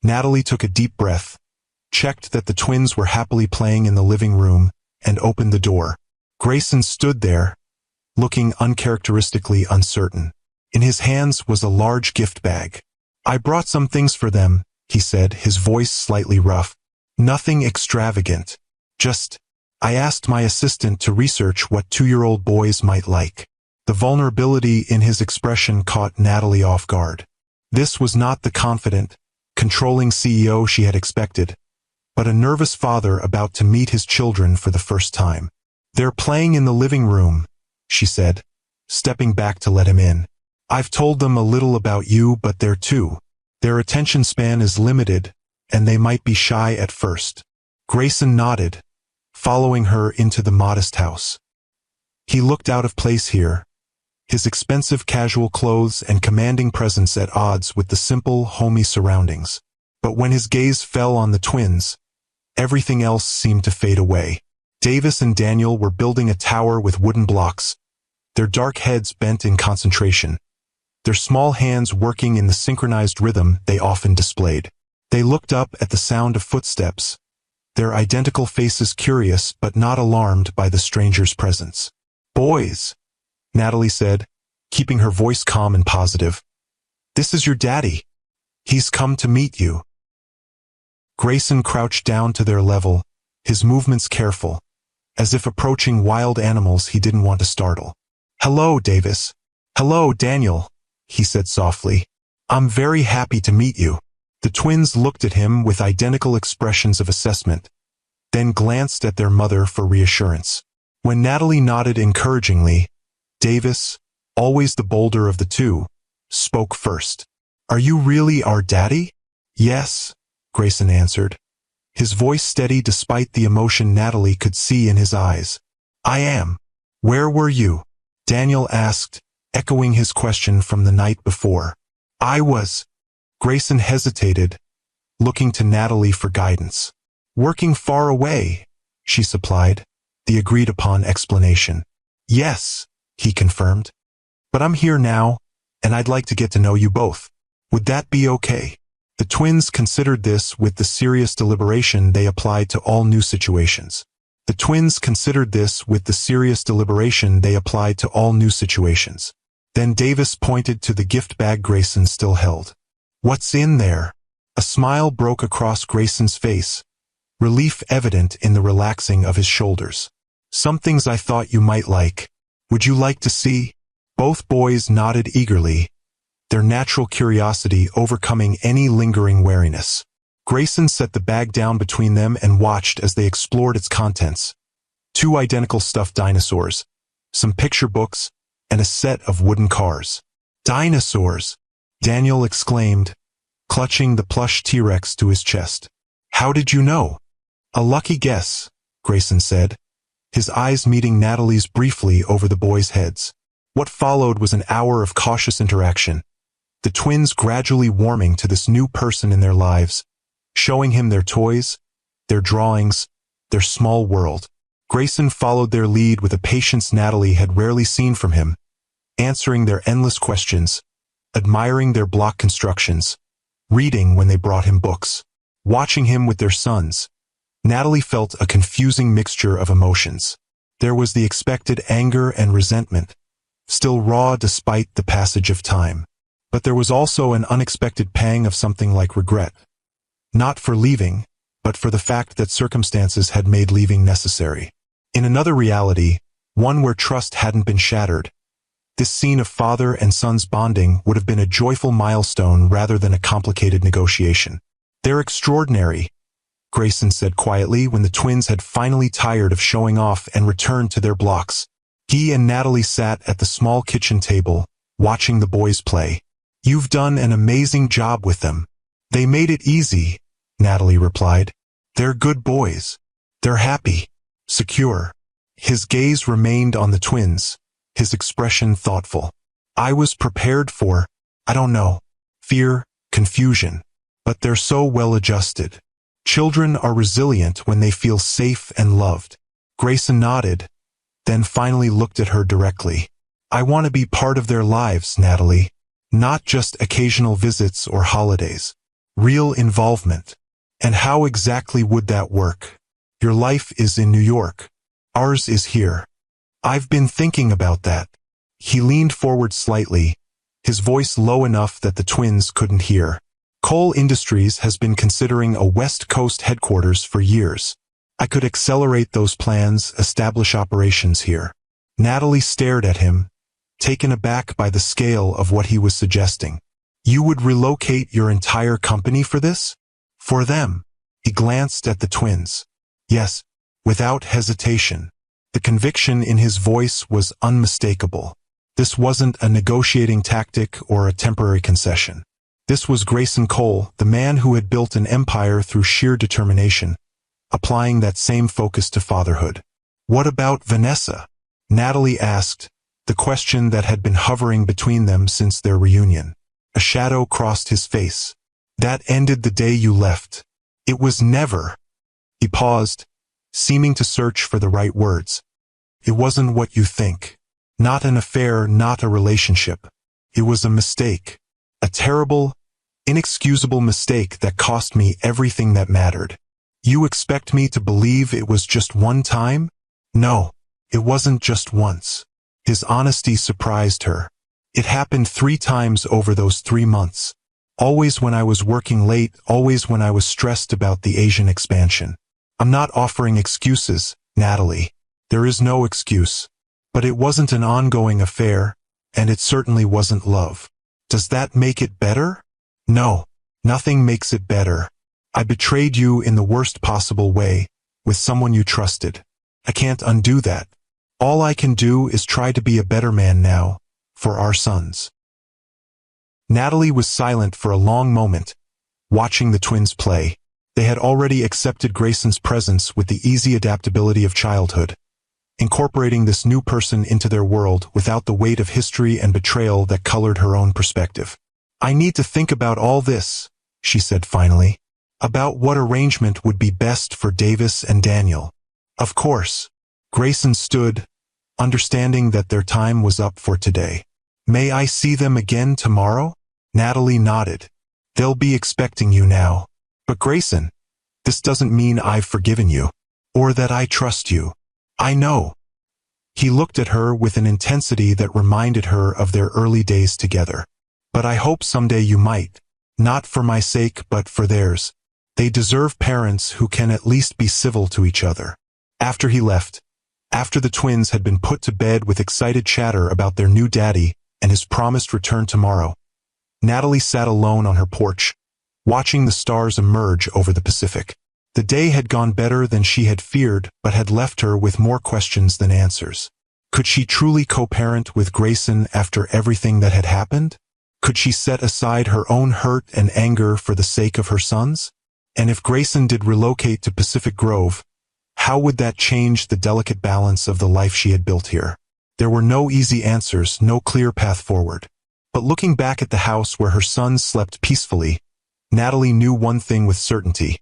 Natalie took a deep breath, checked that the twins were happily playing in the living room, and opened the door. Grayson stood there, looking uncharacteristically uncertain. In his hands was a large gift bag. I brought some things for them, he said, his voice slightly rough. Nothing extravagant. I asked my assistant to research what 2-year-old boys might like. The vulnerability in his expression caught Natalie off guard. This was not the confident, controlling CEO she had expected, but a nervous father about to meet his children for the first time. They're playing in the living room, she said, stepping back to let him in. I've told them a little about you, but they're 2. Their attention span is limited, and they might be shy at first. Grayson nodded, following her into the modest house. He looked out of place here, his expensive casual clothes and commanding presence at odds with the simple, homey surroundings. But when his gaze fell on the twins, everything else seemed to fade away. Davis and Daniel were building a tower with wooden blocks, their dark heads bent in concentration, their small hands working in the synchronized rhythm they often displayed. They looked up at the sound of footsteps, their identical faces curious but not alarmed by the stranger's presence. Boys, Natalie said, keeping her voice calm and positive. This is your daddy. He's come to meet you. Grayson crouched down to their level, his movements careful, as if approaching wild animals he didn't want to startle. Hello, Davis. Hello, Daniel, he said softly. I'm very happy to meet you. The twins looked at him with identical expressions of assessment, then glanced at their mother for reassurance. When Natalie nodded encouragingly, Davis, always the bolder of the two, spoke first. Are you really our daddy? Yes, Grayson answered, his voice steady despite the emotion Natalie could see in his eyes. I am. Where were you? Daniel asked, echoing his question from the night before. I was. Grayson hesitated, looking to Natalie for guidance. Working far away, she supplied, the agreed-upon explanation. Yes, he confirmed. But I'm here now, and I'd like to get to know you both. Would that be okay? The twins considered this with the serious deliberation they applied to all new situations. The twins considered this with the serious deliberation they applied to all new situations. Then Davis pointed to the gift bag Grayson still held. What's in there? A smile broke across Grayson's face, relief evident in the relaxing of his shoulders. Some things I thought you might like. Would you like to see? Both boys nodded eagerly, their natural curiosity overcoming any lingering wariness. Grayson set the bag down between them and watched as they explored its contents. 2 identical stuffed dinosaurs, some picture books, and a set of wooden cars. Dinosaurs! Daniel exclaimed, clutching the plush T-Rex to his chest. How did you know? A lucky guess, Grayson said, his eyes meeting Natalie's briefly over the boys' heads. What followed was an hour of cautious interaction, the twins gradually warming to this new person in their lives, showing him their toys, their drawings, their small world. Grayson followed their lead with a patience Natalie had rarely seen from him, answering their endless questions, admiring their block constructions, reading when they brought him books, watching him with their sons, Natalie felt a confusing mixture of emotions. There was the expected anger and resentment, still raw despite the passage of time. But there was also an unexpected pang of something like regret. Not for leaving, but for the fact that circumstances had made leaving necessary. In another reality, one where trust hadn't been shattered, this scene of father and son's bonding would have been a joyful milestone rather than a complicated negotiation. "They're extraordinary," Grayson said quietly when the twins had finally tired of showing off and returned to their blocks. He and Natalie sat at the small kitchen table, watching the boys play. "You've done an amazing job with them." "They made it easy," Natalie replied. "They're good boys. They're happy, secure." His gaze remained on the twins, his expression thoughtful. "I was prepared for, I don't know, fear, confusion. But they're so well adjusted. Children are resilient when they feel safe and loved." Grayson nodded, then finally looked at her directly. "I want to be part of their lives, Natalie. Not just occasional visits or holidays. Real involvement." "And how exactly would that work? Your life is in New York. Ours is here." "I've been thinking about that." He leaned forward slightly, his voice low enough that the twins couldn't hear. "Coal Industries has been considering a West Coast headquarters for years. I could accelerate those plans, establish operations here." Natalie stared at him, taken aback by the scale of what he was suggesting. "You would relocate your entire company for this?" "For them." He glanced at the twins. "Yes," without hesitation. The conviction in his voice was unmistakable. This wasn't a negotiating tactic or a temporary concession. This was Grayson Cole, the man who had built an empire through sheer determination, applying that same focus to fatherhood. "What about Vanessa?" Natalie asked, the question that had been hovering between them since their reunion. A shadow crossed his face. "That ended the day you left. It was never." He paused, seeming to search for the right words. "It wasn't what you think. Not an affair, not a relationship. It was a mistake. A terrible, inexcusable mistake that cost me everything that mattered. You expect me to believe it was just one time? No, it wasn't just once." His honesty surprised her. "It happened 3 times over those 3 months. Always when I was working late, always when I was stressed about the Asian expansion." "I'm not offering excuses, Natalie. There is no excuse. But it wasn't an ongoing affair, and it certainly wasn't love. Does that make it better? No, nothing makes it better. I betrayed you in the worst possible way, with someone you trusted. I can't undo that. All I can do is try to be a better man now, for our sons." Natalie was silent for a long moment, watching the twins play. They had already accepted Grayson's presence with the easy adaptability of childhood, incorporating this new person into their world without the weight of history and betrayal that colored her own perspective. "I need to think about all this," she said finally. "About what arrangement would be best for Davis and Daniel." "Of course." Grayson stood, understanding that their time was up for today. "May I see them again tomorrow?" Natalie nodded. "They'll be expecting you now." "But Grayson, this doesn't mean I've forgiven you, or that I trust you." "I know." He looked at her with an intensity that reminded her of their early days together. "But I hope someday you might. Not for my sake, but for theirs. They deserve parents who can at least be civil to each other." After he left, after the twins had been put to bed with excited chatter about their new daddy and his promised return tomorrow, Natalie sat alone on her porch, watching the stars emerge over the Pacific. The day had gone better than she had feared, but had left her with more questions than answers. Could she truly co-parent with Grayson after everything that had happened? Could she set aside her own hurt and anger for the sake of her sons? And if Grayson did relocate to Pacific Grove, how would that change the delicate balance of the life she had built here? There were no easy answers, no clear path forward. But looking back at the house where her sons slept peacefully, Natalie knew one thing with certainty.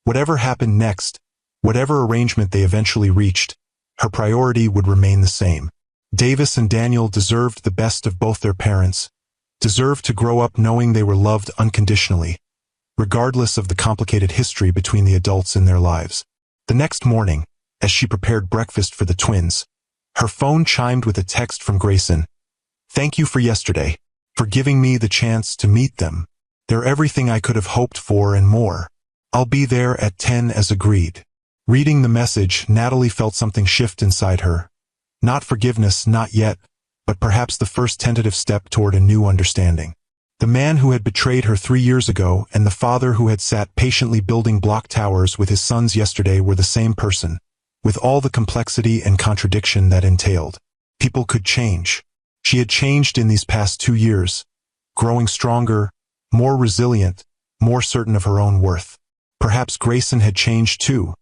Whatever happened next, whatever arrangement they eventually reached, her priority would remain the same. Davis and Daniel deserved the best of both their parents, deserved to grow up knowing they were loved unconditionally, regardless of the complicated history between the adults in their lives. The next morning, as she prepared breakfast for the twins, her phone chimed with a text from Grayson. "Thank you for yesterday, for giving me the chance to meet them. They're everything I could have hoped for and more. I'll be there at 10 as agreed." Reading the message, Natalie felt something shift inside her. Not forgiveness, not yet, but perhaps the first tentative step toward a new understanding. The man who had betrayed her 3 years ago and the father who had sat patiently building block towers with his sons yesterday were the same person, with all the complexity and contradiction that entailed. People could change. She had changed in these past 2 years, growing stronger, more resilient, more certain of her own worth. Perhaps Grayson had changed too.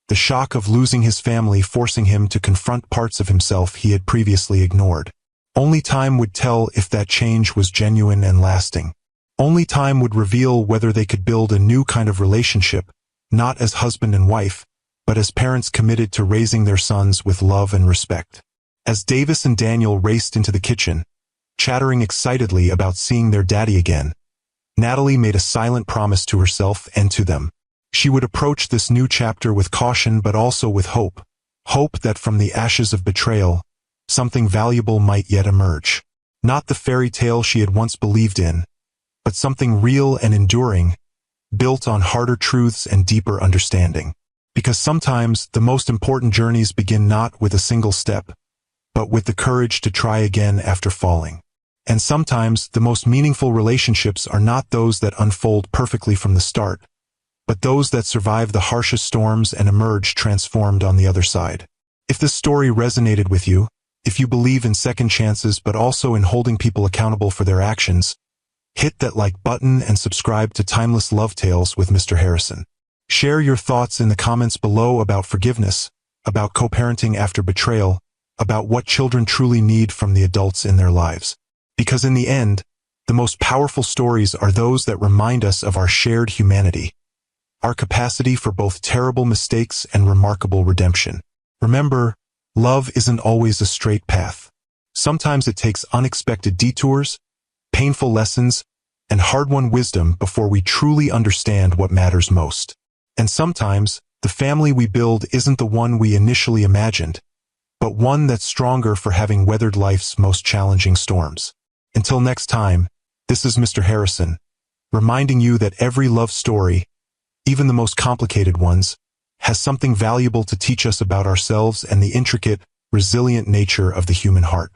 The shock of losing his family forcing him to confront parts of himself he had previously ignored. Only time would tell if that change was genuine and lasting. Only time would reveal whether they could build a new kind of relationship, not as husband and wife, but as parents committed to raising their sons with love and respect. As Davis and Daniel raced into the kitchen, chattering excitedly about seeing their daddy again, Natalie made a silent promise to herself and to them. She would approach this new chapter with caution but also with hope. Hope that from the ashes of betrayal, something valuable might yet emerge. Not the fairy tale she had once believed in, but something real and enduring, built on harder truths and deeper understanding. Because sometimes the most important journeys begin not with a single step, but with the courage to try again after falling. And sometimes the most meaningful relationships are not those that unfold perfectly from the start, but those that survive the harshest storms and emerge transformed on the other side. If this story resonated with you, if you believe in second chances but also in holding people accountable for their actions, hit that like button and subscribe to Timeless Love Tales with Mr. Harrison. Share your thoughts in the comments below about forgiveness, about co-parenting after betrayal, about what children truly need from the adults in their lives. Because in the end, the most powerful stories are those that remind us of our shared humanity, our capacity for both terrible mistakes and remarkable redemption. Remember, love isn't always a straight path. Sometimes it takes unexpected detours, painful lessons, and hard-won wisdom before we truly understand what matters most. And sometimes, the family we build isn't the one we initially imagined, but one that's stronger for having weathered life's most challenging storms. Until next time, this is Mr. Harrison, reminding you that every love story, even the most complicated ones, has something valuable to teach us about ourselves and the intricate, resilient nature of the human heart.